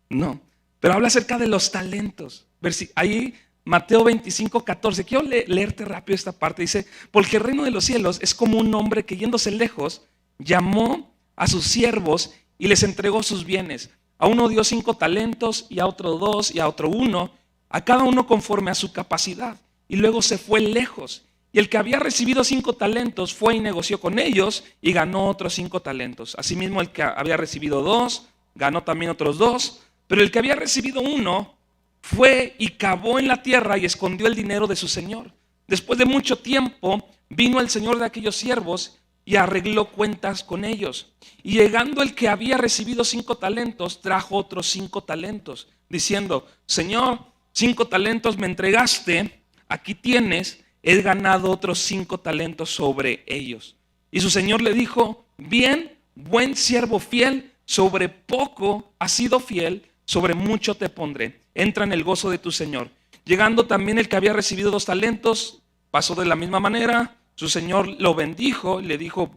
No, pero habla acerca de los talentos. Ahí Mateo 25, 14. Quiero leerte rápido esta parte. Dice, porque el reino de los cielos es como un hombre que yéndose lejos, llamó a sus siervos y les entregó sus bienes. A uno dio 5 talentos y a otro 2 y a otro 1, a cada uno conforme a su capacidad. Y luego se fue lejos. Y el que había recibido 5 talentos fue y negoció con ellos y ganó otros 5 talentos. Asimismo el que había recibido 2, ganó también otros 2. Pero el que había recibido 1 fue y cavó en la tierra y escondió el dinero de su señor. Después de mucho tiempo vino el señor de aquellos siervos y arregló cuentas con ellos. Y llegando el que había recibido 5 talentos, trajo otros 5 talentos, diciendo, Señor, 5 talentos me entregaste, aquí tienes, he ganado otros 5 talentos sobre ellos. Y su señor le dijo, bien, buen siervo fiel, sobre poco has sido fiel, sobre mucho te pondré. Entra en el gozo de tu señor. Llegando también el que había recibido 2 talentos, pasó de la misma manera. Su señor lo bendijo y le dijo,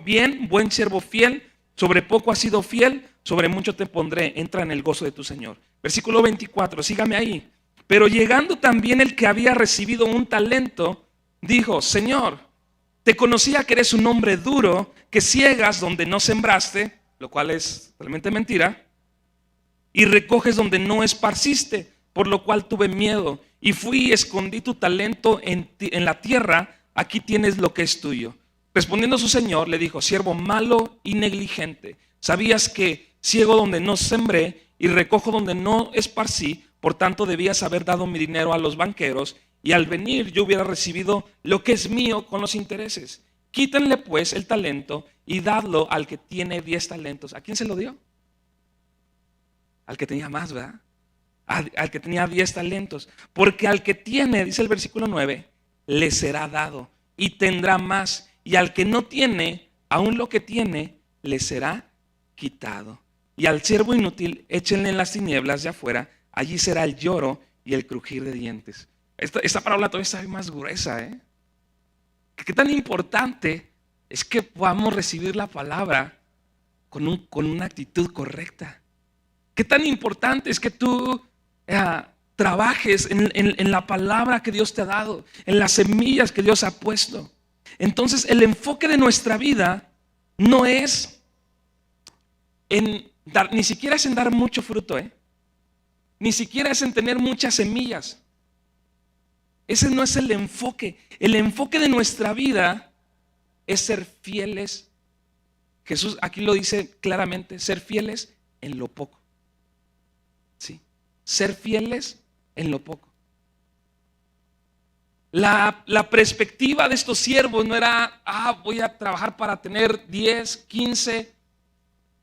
bien, buen siervo fiel, Sobre poco has sido fiel, sobre mucho te pondré, entra en el gozo de tu Señor. Versículo 24, sígame ahí. Pero llegando también el que había recibido un talento, dijo: Señor, te conocía que eres un hombre duro, que ciegas donde no sembraste, lo cual es realmente mentira, y recoges donde no esparciste, por lo cual tuve miedo, y fui y escondí tu talento en la tierra. Aquí tienes lo que es tuyo. Respondiendo su señor, le dijo: siervo malo y negligente, sabías que ciego donde no sembré y recojo donde no esparcí, por tanto debías haber dado mi dinero a los banqueros, y al venir yo hubiera recibido lo que es mío con los intereses. Quítenle pues el talento y dadlo al que tiene 10 talentos. ¿A quién se lo dio? Al que tenía más, ¿verdad? Al que tenía 10 talentos. Porque al que tiene, dice el versículo 9, le será dado y tendrá más. Y al que no tiene, aún lo que tiene, le será quitado. Y al siervo inútil, échenle en las tinieblas de afuera. Allí será el lloro y el crujir de dientes. Esta parábola todavía está más gruesa, ¿eh? Qué tan importante es que podamos recibir la palabra con una actitud correcta. Qué tan importante es que tú trabajes en la palabra que Dios te ha dado, en las semillas que Dios ha puesto. Entonces el enfoque de nuestra vida no es en dar, ni siquiera es en dar mucho fruto, ni siquiera es en tener muchas semillas. Ese no es el enfoque. El enfoque de nuestra vida es ser fieles. Jesús aquí lo dice claramente: ser fieles en lo poco. Sí, ser fieles en lo poco. La perspectiva de estos siervos no era: voy a trabajar para tener 10, 15,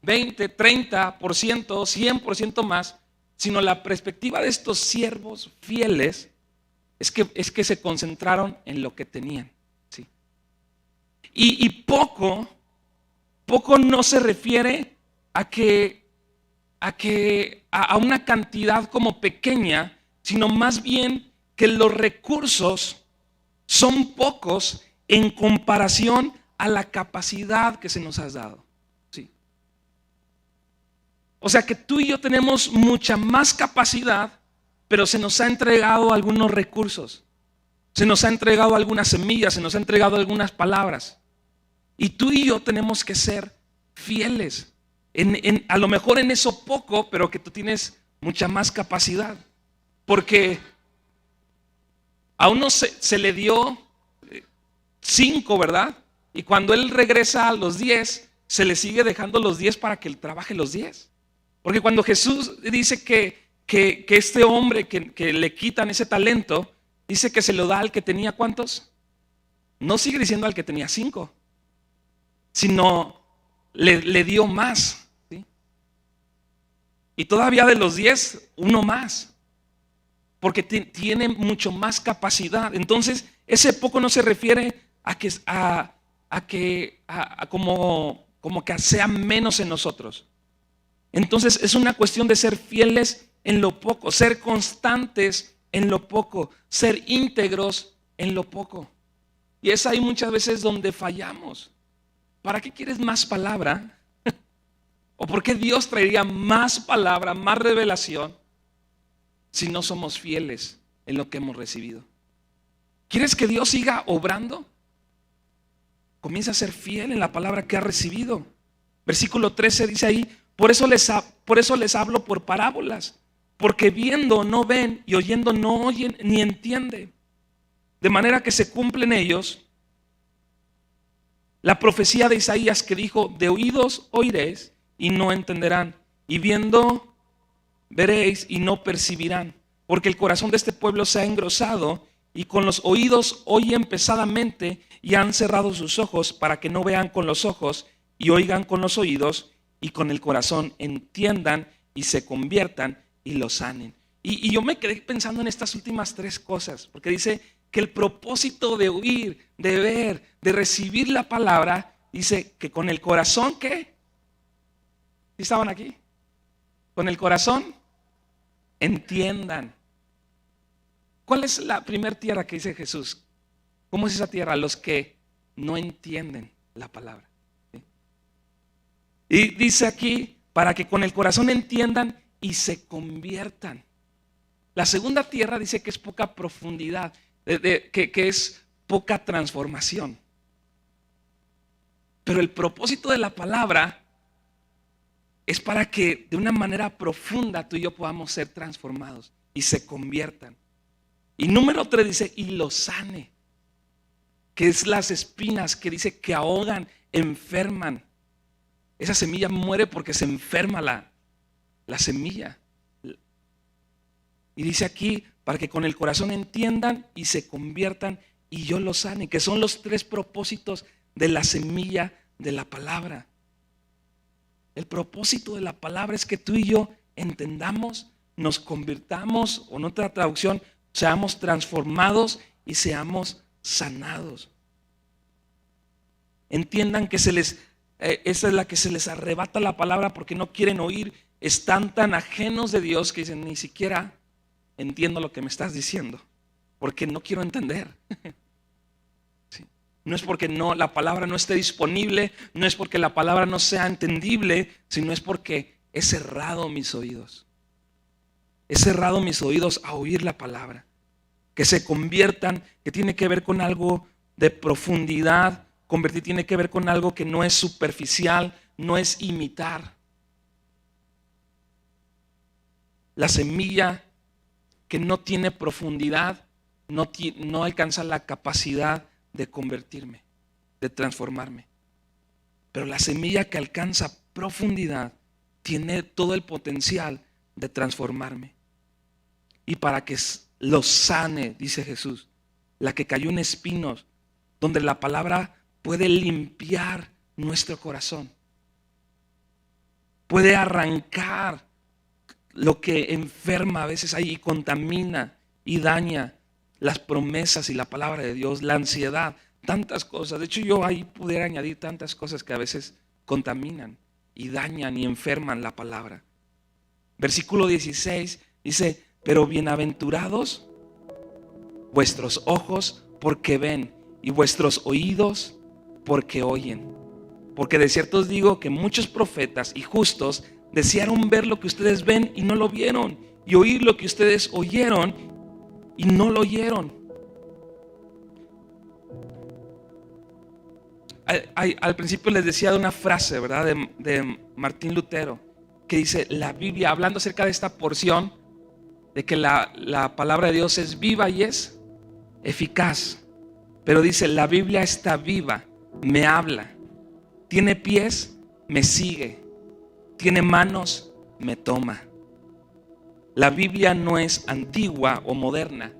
20, 30%, 100% más, sino la perspectiva de estos siervos fieles es que se concentraron en lo que tenían. ¿Sí? Y poco no se refiere a una cantidad como pequeña, sino más bien que los recursos son pocos en comparación a la capacidad que se nos ha dado. ¿Sí? O sea que tú y yo tenemos mucha más capacidad, pero se nos ha entregado algunos recursos, se nos ha entregado algunas semillas, se nos ha entregado algunas palabras. Y tú y yo tenemos que ser fieles, a lo mejor en eso poco, pero que tú tienes mucha más capacidad. Porque a uno se le dio 5, ¿verdad? Y cuando él regresa a los 10, se le sigue dejando los 10 para que él trabaje los 10. Porque cuando Jesús dice que este hombre que le quitan ese talento, dice que se lo da al que tenía ¿cuántos? No sigue diciendo al que tenía 5, sino le dio más, ¿sí? Y todavía de los 10, uno más, porque tiene mucho más capacidad. Entonces ese poco no se refiere como que sea menos en nosotros. Entonces es una cuestión de ser fieles en lo poco, ser constantes en lo poco, ser íntegros en lo poco. Y es ahí muchas veces donde fallamos. ¿Para qué quieres más palabra? ¿O por qué Dios traería más palabra, más revelación, si no somos fieles en lo que hemos recibido? ¿Quieres que Dios siga obrando? Comienza a ser fiel en la palabra que has recibido. Versículo 13 dice ahí: por eso les hablo por parábolas, porque viendo no ven y oyendo no oyen ni entienden. De manera que se cumplen ellos la profecía de Isaías que dijo: de oídos oiréis y no entenderán, y viendo veréis y no percibirán, porque el corazón de este pueblo se ha engrosado y con los oídos oyen pesadamente y han cerrado sus ojos para que no vean con los ojos y oigan con los oídos y con el corazón entiendan y se conviertan y lo sanen. Y yo me quedé pensando en estas últimas 3 cosas, porque dice que el propósito de oír, de ver, de recibir la palabra, dice que con el corazón, ¿qué? ¿Sí estaban aquí? Con el corazón entiendan. ¿Cuál es la primera tierra que dice Jesús? ¿Cómo es esa tierra? Los que no entienden la palabra. ¿Sí? Y dice aquí, para que con el corazón entiendan y se conviertan. La segunda tierra dice que es poca profundidad, que es poca transformación. Pero el propósito de la palabra es para que de una manera profunda tú y yo podamos ser transformados y se conviertan. Y número 3 dice, y lo sane, que es las espinas, que dice que ahogan, enferman. Esa semilla muere porque se enferma la semilla. Y dice aquí, para que con el corazón entiendan y se conviertan y yo los sane, que son los 3 propósitos de la semilla de la palabra. El propósito de la palabra es que tú y yo entendamos, nos convirtamos, o en otra traducción, seamos transformados y seamos sanados. Entiendan que esa es la que se les arrebata la palabra porque no quieren oír. Están tan ajenos de Dios que dicen, ni siquiera entiendo lo que me estás diciendo, porque no quiero entender. Sí. No es porque la palabra no esté disponible, no es porque la palabra no sea entendible, sino es porque he cerrado mis oídos. He cerrado mis oídos a oír la palabra. Que se conviertan, que tiene que ver con algo de profundidad. Convertir tiene que ver con algo que no es superficial, no es imitar. La semilla que no tiene profundidad no alcanza la capacidad de convertirme, de transformarme. Pero la semilla que alcanza profundidad tiene todo el potencial de transformarme. Y para que lo sane, dice Jesús, la que cayó en espinos, donde la palabra puede limpiar nuestro corazón, puede arrancar lo que enferma a veces ahí y contamina y daña las promesas y la palabra de Dios, la ansiedad, tantas cosas. De hecho, yo ahí pudiera añadir tantas cosas que a veces contaminan y dañan y enferman la palabra. Versículo 16 dice, pero bienaventurados vuestros ojos porque ven y vuestros oídos porque oyen. Porque de cierto os digo que muchos profetas y justos desearon ver lo que ustedes ven y no lo vieron, y oír lo que ustedes oyeron y no lo oyeron. Al principio les decía de una frase, ¿verdad? De Martín Lutero, que dice, la Biblia, hablando acerca de esta porción, de que la palabra de Dios es viva y es eficaz. Pero dice, la Biblia está viva, me habla. Tiene pies, me sigue. Tiene manos, me toma. La Biblia no es antigua o moderna.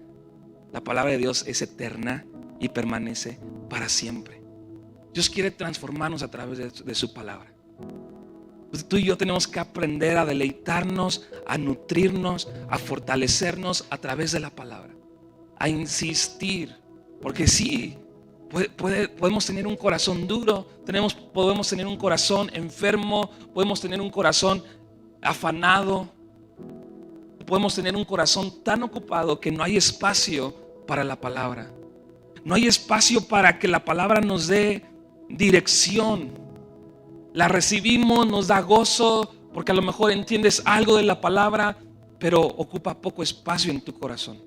La palabra de Dios es eterna y permanece para siempre. Dios quiere transformarnos a través de su palabra. Pues tú y yo tenemos que aprender a deleitarnos, a nutrirnos, a fortalecernos a través de la palabra, a insistir, porque sí, podemos tener un corazón duro, podemos tener un corazón enfermo, podemos tener un corazón afanado, podemos tener un corazón tan ocupado que no hay espacio para la palabra. No hay espacio para que la palabra nos dé dirección. La recibimos, nos da gozo, porque a lo mejor entiendes algo de la palabra, pero ocupa poco espacio en tu corazón.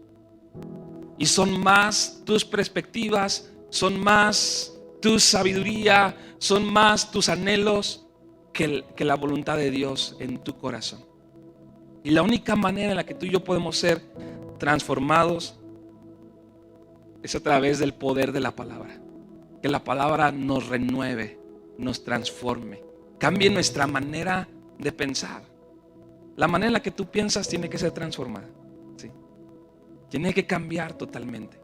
Y son más tus perspectivas, son más tu sabiduría, son más tus anhelos que la voluntad de Dios en tu corazón. Y la única manera en la que tú y yo podemos ser transformados es a través del poder de la palabra. Que la palabra nos renueve, nos transforme, cambie nuestra manera de pensar. La manera en la que tú piensas tiene que ser transformada, ¿sí? Tiene que cambiar totalmente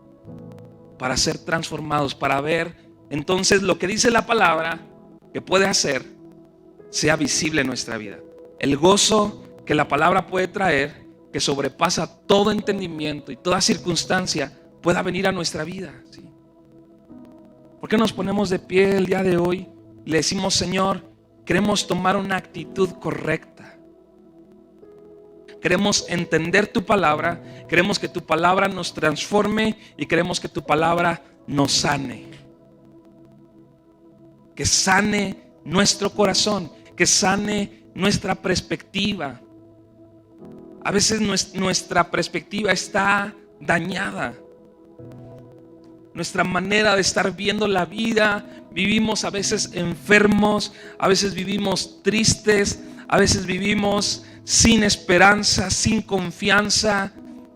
para ser transformados, para ver entonces lo que dice la palabra que puede hacer sea visible en nuestra vida. El gozo que la palabra puede traer, que sobrepasa todo entendimiento y toda circunstancia, pueda venir a nuestra vida, ¿sí? ¿Por qué nos ponemos de pie el día de hoy? Le decimos, Señor, queremos tomar una actitud correcta. Queremos entender tu palabra, queremos que tu palabra nos transforme y queremos que tu palabra nos sane. Que sane nuestro corazón, que sane nuestra perspectiva. A veces nuestra perspectiva está dañada. Nuestra manera de estar viendo la vida, vivimos a veces enfermos, a veces vivimos tristes, a veces vivimos sin esperanza, sin confianza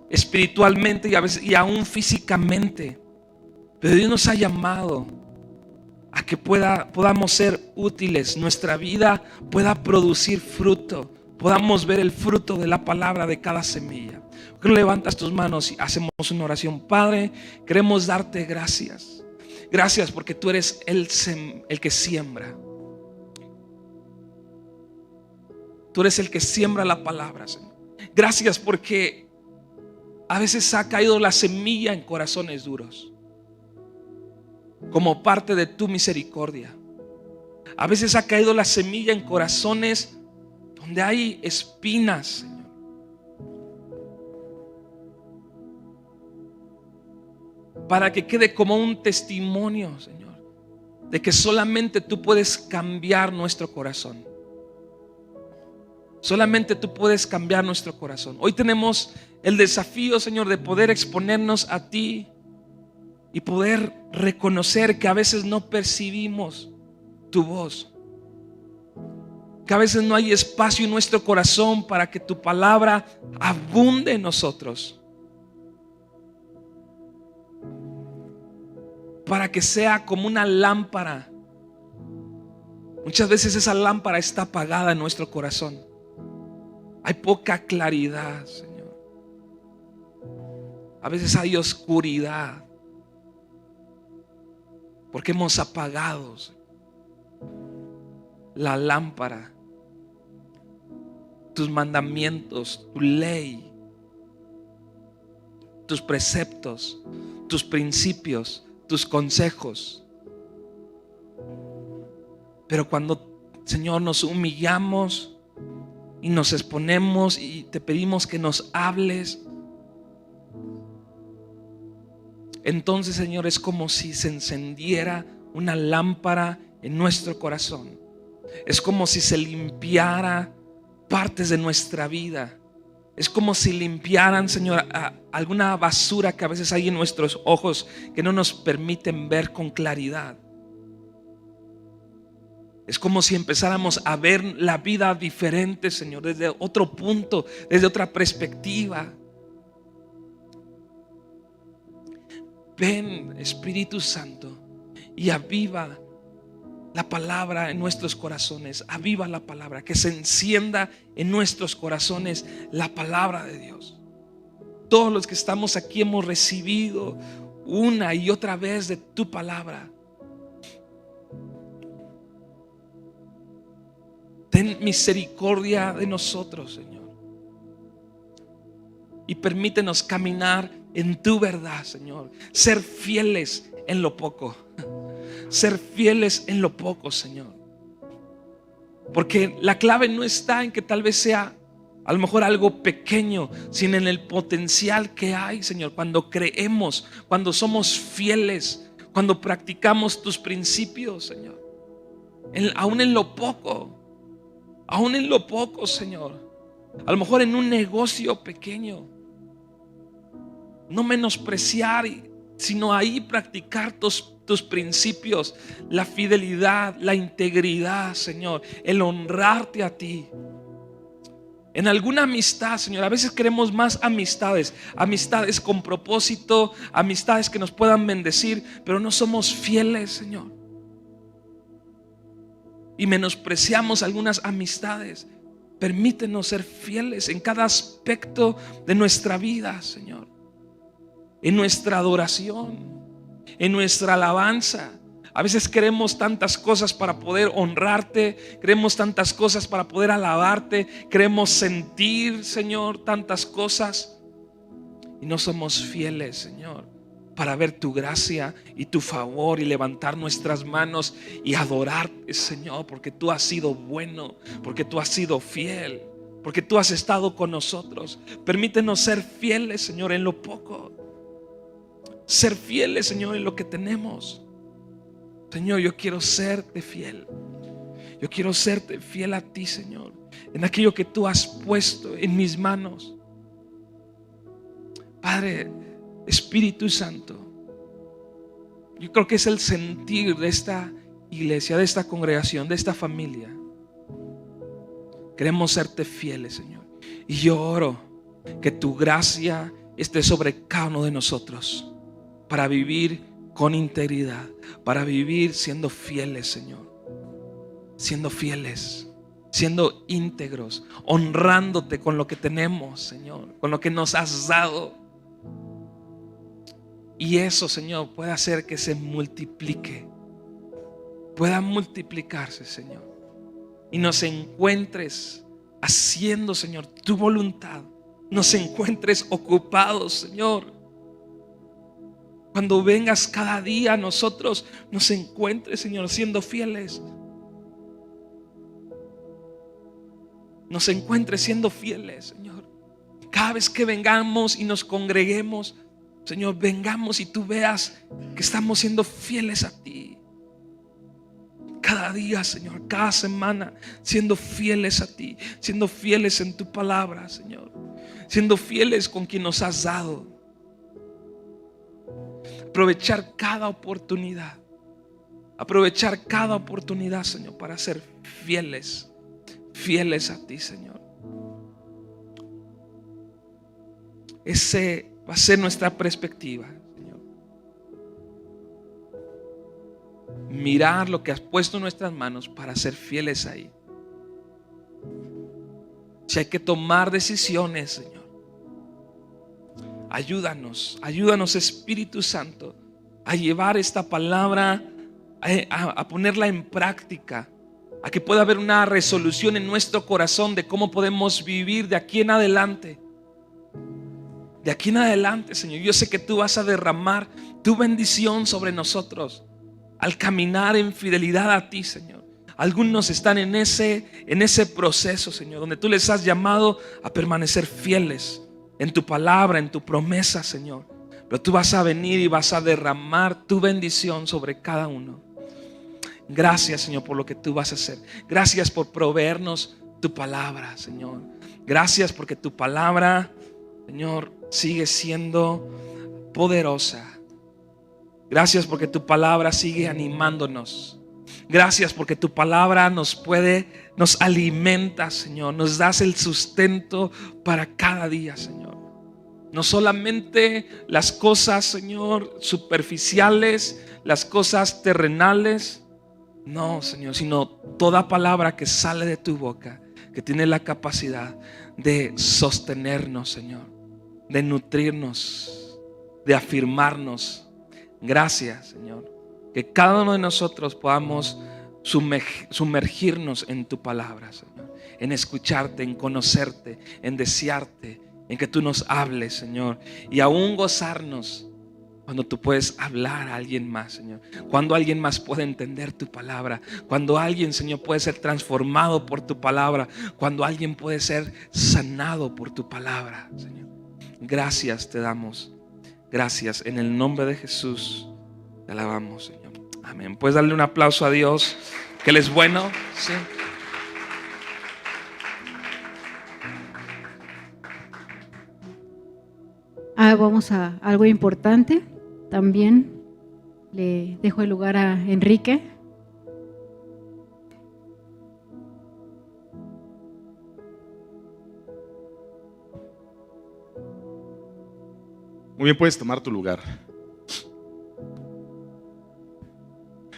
espiritualmente y aún físicamente. Pero Dios nos ha llamado a que podamos ser útiles, nuestra vida pueda producir fruto, podamos ver el fruto de la palabra de cada semilla. ¿Por qué no levantas tus manos y hacemos una oración? Padre, queremos darte gracias. Gracias porque tú eres el que siembra. Tú eres el que siembra la palabra, Señor. Gracias porque a veces ha caído la semilla en corazones duros, como parte de tu misericordia. A veces ha caído la semilla en corazones donde hay espinas, Señor. Para que quede como un testimonio, Señor, de que solamente tú puedes cambiar nuestro corazón. Solamente tú puedes cambiar nuestro corazón. Hoy tenemos el desafío, Señor, de poder exponernos a ti y poder reconocer que a veces no percibimos tu voz, que a veces no hay espacio en nuestro corazón para que tu palabra abunde en nosotros, para que sea como una lámpara. Muchas veces esa lámpara está apagada en nuestro corazón. Hay poca claridad, Señor. A veces hay oscuridad porque hemos apagado la lámpara, tus mandamientos, tu ley, tus preceptos, tus principios, tus consejos. Pero cuando, Señor, nos humillamos y nos exponemos y te pedimos que nos hables, entonces, Señor, es como si se encendiera una lámpara en nuestro corazón. Es como si se limpiara partes de nuestra vida. Es como si limpiaran, Señor, alguna basura que a veces hay en nuestros ojos que no nos permiten ver con claridad. Es como si empezáramos a ver la vida diferente, Señor, desde otro punto, desde otra perspectiva. Ven, Espíritu Santo, y aviva la palabra en nuestros corazones. Aviva la palabra, que se encienda en nuestros corazones la palabra de Dios. Todos los que estamos aquí hemos recibido una y otra vez de tu palabra. Ten misericordia de nosotros, Señor, y permítenos caminar en tu verdad, Señor. Ser fieles en lo poco. Ser fieles en lo poco, Señor. Porque la clave no está en que tal vez sea a lo mejor algo pequeño, sino en el potencial que hay, Señor, cuando creemos, cuando somos fieles, cuando practicamos tus principios, Señor. Aún en lo poco. Aún en lo poco, Señor. A lo mejor en un negocio pequeño. No menospreciar, sino ahí practicar tus principios, la fidelidad, la integridad, Señor, el honrarte a ti. En alguna amistad, Señor, a veces queremos más amistades con propósito, amistades que nos puedan bendecir, pero no somos fieles, Señor. Y menospreciamos algunas amistades. Permítenos ser fieles en cada aspecto de nuestra vida, Señor. En nuestra adoración, en nuestra alabanza. A veces queremos tantas cosas para poder honrarte, queremos tantas cosas para poder alabarte, queremos sentir, Señor, tantas cosas, y no somos fieles, Señor, para ver tu gracia y tu favor y levantar nuestras manos y adorarte, Señor, porque tú has sido bueno, porque tú has sido fiel, porque tú has estado con nosotros. Permítenos ser fieles, Señor, en lo poco. Ser fieles, Señor, en lo que tenemos. Señor, yo quiero serte fiel. Yo quiero serte fiel a ti, Señor, en aquello que tú has puesto en mis manos. Padre, Espíritu Santo, yo creo que es el sentir de esta iglesia, de esta congregación, de esta familia. Queremos serte fieles, Señor. Y yo oro que tu gracia esté sobre cada uno de nosotros para vivir con integridad, para vivir siendo fieles, Señor. Siendo fieles, siendo íntegros, honrándote con lo que tenemos, Señor, con lo que nos has dado. Y eso, Señor, puede hacer que se multiplique, pueda multiplicarse, Señor, y nos encuentres haciendo, Señor, tu voluntad. Nos encuentres ocupados, Señor. Cuando vengas cada día a nosotros, nos encuentres, Señor, siendo fieles. Nos encuentres siendo fieles, Señor. Cada vez que vengamos y nos congreguemos, Señor, vengamos y tú veas que estamos siendo fieles a ti. Cada día, Señor, cada semana, siendo fieles a ti, siendo fieles en tu palabra, Señor, siendo fieles con quien nos has dado. Aprovechar cada oportunidad, Señor, para ser fieles a ti, Señor. Ese va a ser nuestra perspectiva, Señor. Mirar lo que has puesto en nuestras manos para ser fieles ahí. Si hay que tomar decisiones, Señor, ayúdanos, Espíritu Santo, a llevar esta palabra, a ponerla en práctica, a que pueda haber una resolución en nuestro corazón de cómo podemos vivir de aquí en adelante. De aquí en adelante, Señor, yo sé que tú vas a derramar tu bendición sobre nosotros al caminar en fidelidad a ti, Señor. Algunos están en ese proceso, Señor, donde tú les has llamado a permanecer fieles en tu palabra, en tu promesa, Señor. Pero tú vas a venir y vas a derramar tu bendición sobre cada uno. Gracias, Señor, por lo que tú vas a hacer. Gracias por proveernos tu palabra, Señor. Gracias porque tu palabra, Señor, sigue siendo poderosa. Gracias porque tu palabra sigue animándonos. Gracias porque tu palabra nos alimenta, Señor. Nos das el sustento para cada día, Señor. No solamente las cosas, Señor, superficiales, las cosas terrenales. No, Señor, sino toda palabra que sale de tu boca, que tiene la capacidad de sostenernos, Señor, de nutrirnos, de afirmarnos. Gracias, Señor, que cada uno de nosotros podamos sumergirnos en tu palabra, Señor, en escucharte, en conocerte, en desearte, en que tú nos hables, Señor, y aún gozarnos cuando tú puedes hablar a alguien más, Señor. Cuando alguien más puede entender tu palabra. Cuando alguien, Señor, puede ser transformado por tu palabra. Cuando alguien puede ser sanado por tu palabra, Señor. Gracias te damos. Gracias. En el nombre de Jesús te alabamos, Señor. Amén. ¿Puedes darle un aplauso a Dios? Que Él es bueno. Sí. Vamos a algo importante. También le dejo el lugar a Enrique. Muy bien, puedes tomar tu lugar.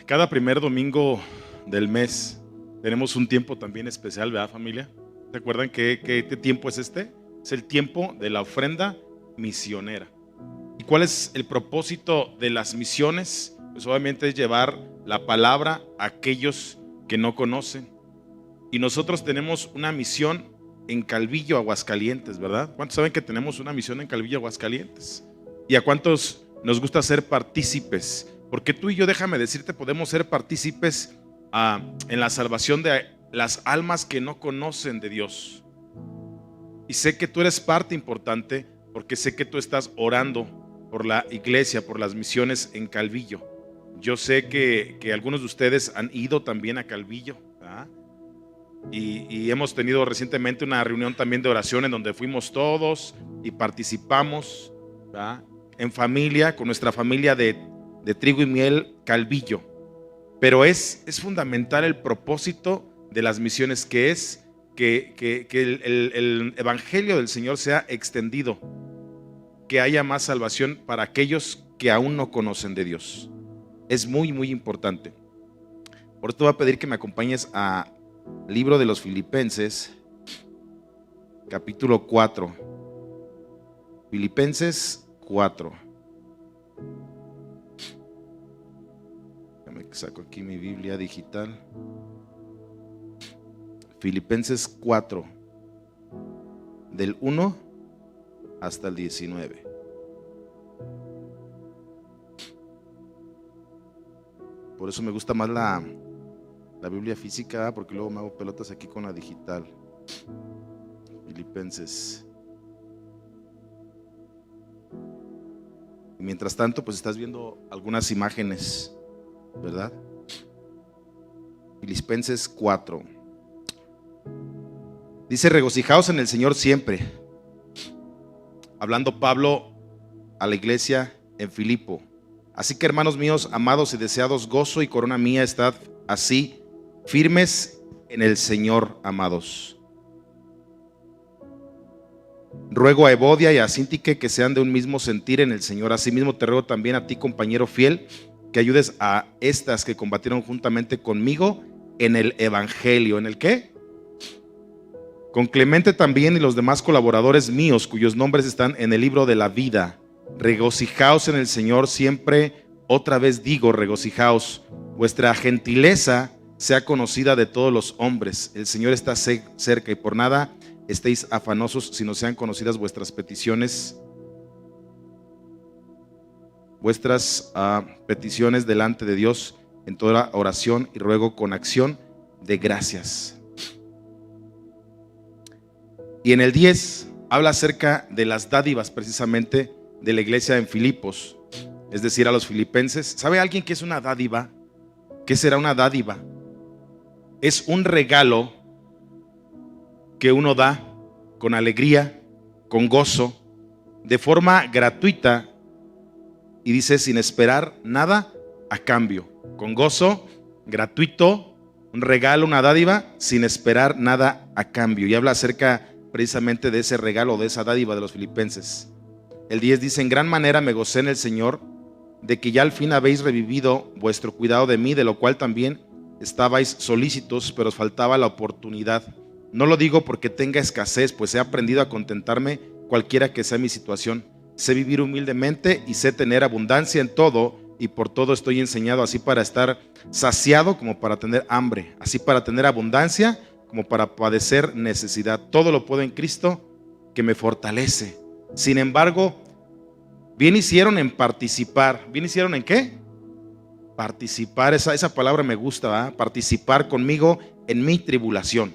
Cada primer domingo del mes tenemos un tiempo también especial, ¿verdad, familia? ¿Se acuerdan qué tiempo es este? Es el tiempo de la ofrenda misionera. ¿Y cuál es el propósito de las misiones? Pues obviamente es llevar la palabra a aquellos que no conocen. Y nosotros tenemos una misión en Calvillo, Aguascalientes, ¿verdad? ¿Cuántos saben que tenemos una misión en Calvillo, Aguascalientes? ¿Y a cuántos nos gusta ser partícipes? Porque tú y yo, déjame decirte, podemos ser partícipes en la salvación de las almas que no conocen de Dios. Y sé que tú eres parte importante porque sé que tú estás orando por la iglesia, por las misiones en Calvillo. Yo sé que algunos de ustedes han ido también a Calvillo, ¿verdad? y hemos tenido recientemente una reunión también de oración en donde fuimos todos y participamos, ¿verdad?, en familia, con nuestra familia de Trigo y Miel Calvillo. Pero es fundamental el propósito de las misiones, que es que el evangelio del Señor sea extendido, que haya más salvación para aquellos que aún no conocen de Dios. Es muy, muy importante. Por esto voy a pedir que me acompañes al libro de los Filipenses, capítulo 4. Filipenses 4. Déjame que saco aquí mi Biblia digital. Filipenses 4, del 1 hasta el 19. Por eso me gusta más la Biblia física, porque luego me hago pelotas aquí con la digital. Filipenses. Y mientras tanto, pues estás viendo algunas imágenes, ¿verdad? Filipenses 4. Dice: regocijaos en el Señor siempre. Hablando Pablo a la iglesia en Filipo. Así que, hermanos míos, amados y deseados, gozo y corona mía, estad así firmes en el Señor, amados. Ruego a Evodia y a Síntique que sean de un mismo sentir en el Señor. Asimismo te ruego también a ti, compañero fiel, que ayudes a estas que combatieron juntamente conmigo en el evangelio. ¿En el qué? Con Clemente también y los demás colaboradores míos, cuyos nombres están en el libro de la vida. Regocijaos en el Señor siempre. Otra vez digo, regocijaos. Vuestra gentileza sea conocida de todos los hombres. El Señor está cerca, y por nada estéis afanosos, sino sean conocidas vuestras peticiones, peticiones delante de Dios en toda oración y ruego con acción de gracias. Y en el 10 habla acerca de las dádivas, precisamente de la iglesia en Filipos, es decir, a los filipenses. ¿Sabe alguien qué es una dádiva? ¿Qué será una dádiva? Es un regalo que uno da con alegría, con gozo, de forma gratuita, y dice sin esperar nada a cambio. Con gozo, gratuito, un regalo, una dádiva, sin esperar nada a cambio. Y habla acerca precisamente de ese regalo, de esa dádiva de los filipenses. El 10 dice: en gran manera me gocé en el Señor de que ya al fin habéis revivido vuestro cuidado de mí, de lo cual también estabais solícitos, pero os faltaba la oportunidad. No lo digo porque tenga escasez, pues he aprendido a contentarme cualquiera que sea mi situación. Sé vivir humildemente y sé tener abundancia en todo, y por todo estoy enseñado, así para estar saciado como para tener hambre, así para tener abundancia como para padecer necesidad. Todo lo puedo en Cristo que me fortalece. Sin embargo, bien hicieron en participar. ¿Bien hicieron en qué? Participar. Esa palabra me gusta, ¿verdad? Participar conmigo en mi tribulación.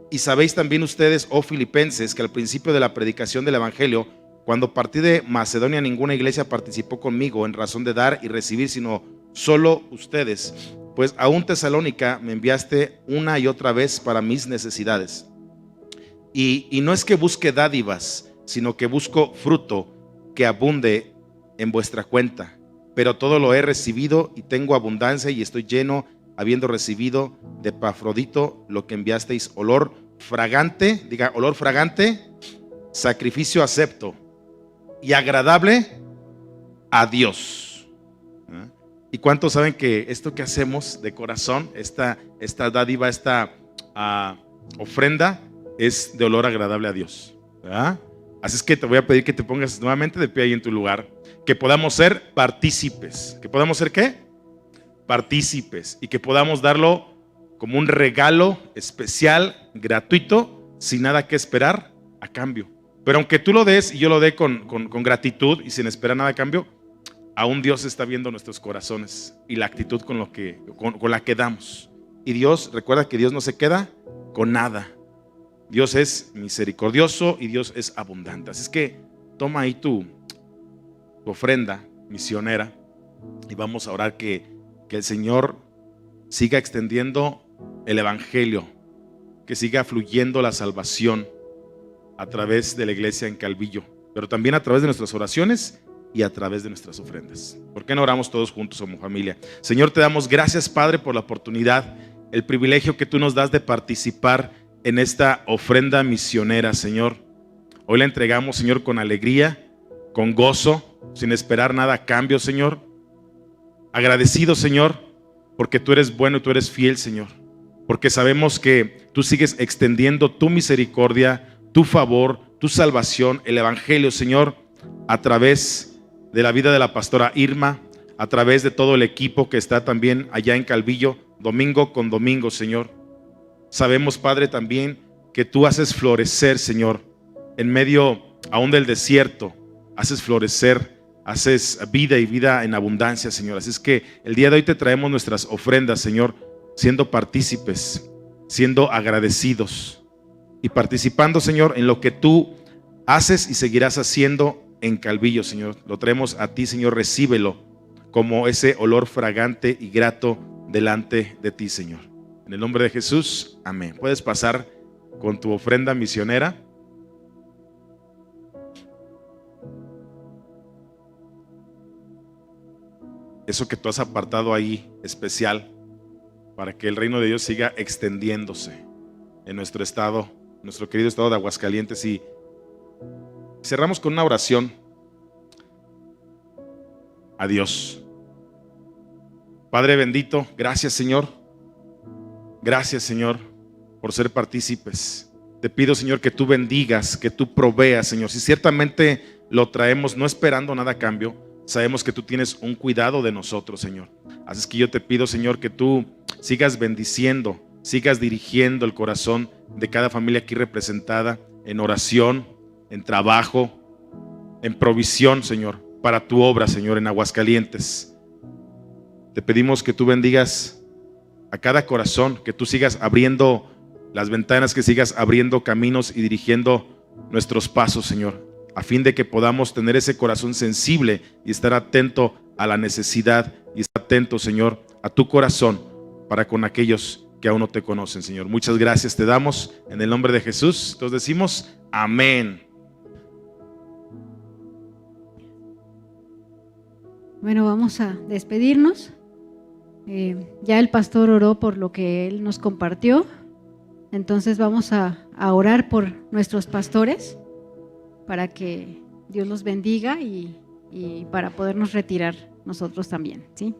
Y sabéis también ustedes, oh filipenses, que al principio de la predicación del evangelio, cuando partí de Macedonia, ninguna iglesia participó conmigo en razón de dar y recibir, sino solo ustedes. Pues aún Tesalónica me enviaste una y otra vez para mis necesidades. Y no es que busque dádivas, sino que busco fruto que abunde en vuestra cuenta. Pero todo lo he recibido y tengo abundancia y estoy lleno, habiendo recibido de Epafrodito lo que enviasteis, olor fragante, diga olor fragante, sacrificio acepto y agradable a Dios. ¿Y cuántos saben que esto que hacemos de corazón, esta dádiva, esta ofrenda, es de olor agradable a Dios? ¿Verdad? Así es que te voy a pedir que te pongas nuevamente de pie ahí en tu lugar, que podamos ser partícipes. ¿Que podamos ser qué? Partícipes, y que podamos darlo como un regalo especial, gratuito, sin nada que esperar a cambio. Pero aunque tú lo des y yo lo dé con gratitud y sin esperar nada a cambio, aún Dios está viendo nuestros corazones y la actitud con la que damos. Y Dios, recuerda que Dios no se queda con nada. Dios es misericordioso y Dios es abundante. Así es que toma ahí tu ofrenda misionera y vamos a orar que el Señor siga extendiendo el evangelio, que siga fluyendo la salvación a través de la iglesia en Calvillo, pero también a través de nuestras oraciones y a través de nuestras ofrendas. ¿Por qué no oramos todos juntos como familia? Señor, te damos gracias, Padre, por la oportunidad, el privilegio que tú nos das de participar en esta ofrenda misionera, Señor. Hoy la entregamos, Señor, con alegría, con gozo, sin esperar nada a cambio, Señor. Agradecido, Señor, porque tú eres bueno y tú eres fiel, Señor. Porque sabemos que tú sigues extendiendo tu misericordia, tu favor, tu salvación, el evangelio, Señor, a través de la vida de la pastora Irma, a través de todo el equipo que está también allá en Calvillo, domingo con domingo, Señor. Sabemos, Padre, también que tú haces florecer, Señor, en medio aún del desierto, haces florecer, haces vida y vida en abundancia, Señor. Así es que el día de hoy te traemos nuestras ofrendas, Señor, siendo partícipes, siendo agradecidos y participando, Señor, en lo que tú haces y seguirás haciendo en Calvillo, Señor. Lo traemos a ti, Señor, recíbelo como ese olor fragante y grato delante de ti, Señor. En el nombre de Jesús, amén. Puedes pasar con tu ofrenda misionera. Eso que tú has apartado ahí especial para que el reino de Dios siga extendiéndose en nuestro estado, nuestro querido estado de Aguascalientes. Y cerramos con una oración a Dios. Padre bendito, gracias, Señor. Gracias, Señor, por ser partícipes. Te pido, Señor, que tú bendigas, que tú proveas, Señor. Si ciertamente lo traemos no esperando nada a cambio, sabemos que tú tienes un cuidado de nosotros, Señor. Así es que yo te pido, Señor, que tú sigas bendiciendo, sigas dirigiendo el corazón de cada familia aquí representada en oración, en trabajo, en provisión, Señor, para tu obra, Señor, en Aguascalientes. Te pedimos que tú bendigas a cada corazón, que tú sigas abriendo las ventanas, que sigas abriendo caminos y dirigiendo nuestros pasos, Señor, a fin de que podamos tener ese corazón sensible y estar atento a la necesidad y estar atento, Señor, a tu corazón para con aquellos que aún no te conocen, Señor. Muchas gracias te damos en el nombre de Jesús. Entonces decimos amén. Bueno, vamos a despedirnos. Ya el pastor oró por lo que él nos compartió. Entonces vamos a orar por nuestros pastores para que Dios los bendiga y para podernos retirar nosotros también, ¿sí?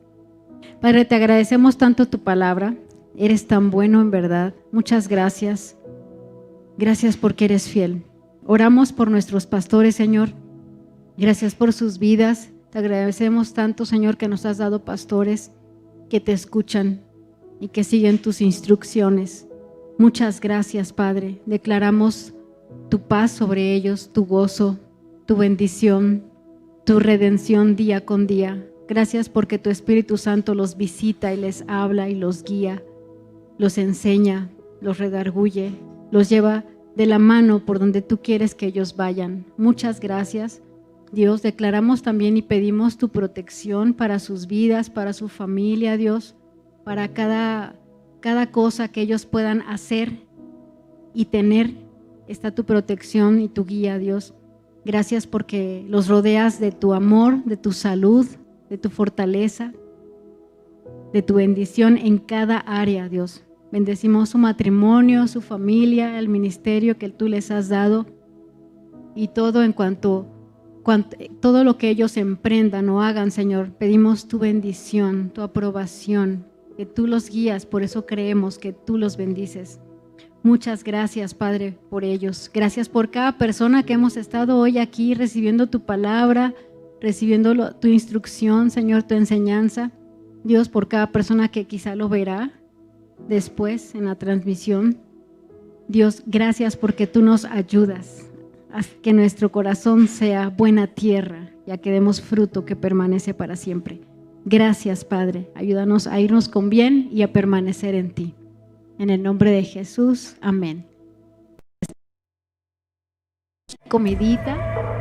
Padre, te agradecemos tanto tu palabra. Eres tan bueno en verdad. Muchas gracias. Gracias porque eres fiel. Oramos por nuestros pastores, Señor. Gracias por sus vidas. Te agradecemos tanto, Señor, que nos has dado pastores que te escuchan y que siguen tus instrucciones. Muchas gracias, Padre. Declaramos tu paz sobre ellos, tu gozo, tu bendición, tu redención día con día. Gracias porque tu Espíritu Santo los visita y les habla y los guía, los enseña, los redarguye, los lleva de la mano por donde tú quieres que ellos vayan. Muchas gracias, Dios. Declaramos también y pedimos tu protección para sus vidas, para su familia, Dios, para cada cosa que ellos puedan hacer y tener. Está tu protección y tu guía, Dios. Gracias porque los rodeas de tu amor, de tu salud, de tu fortaleza, de tu bendición en cada área, Dios. Bendecimos su matrimonio, su familia, el ministerio que tú les has dado y todo en cuanto todo lo que ellos emprendan o hagan, Señor. Pedimos tu bendición, tu aprobación, que tú los guías, por eso creemos que tú los bendices. Muchas gracias, Padre, por ellos. Gracias por cada persona que hemos estado hoy aquí recibiendo tu palabra, recibiendo tu instrucción, Señor, tu enseñanza. Dios, por cada persona que quizá lo verá después en la transmisión. Dios, gracias porque tú nos ayudas a que nuestro corazón sea buena tierra y a que demos fruto que permanece para siempre. Gracias, Padre. Ayúdanos a irnos con bien y a permanecer en ti. En el nombre de Jesús, amén. Comidita.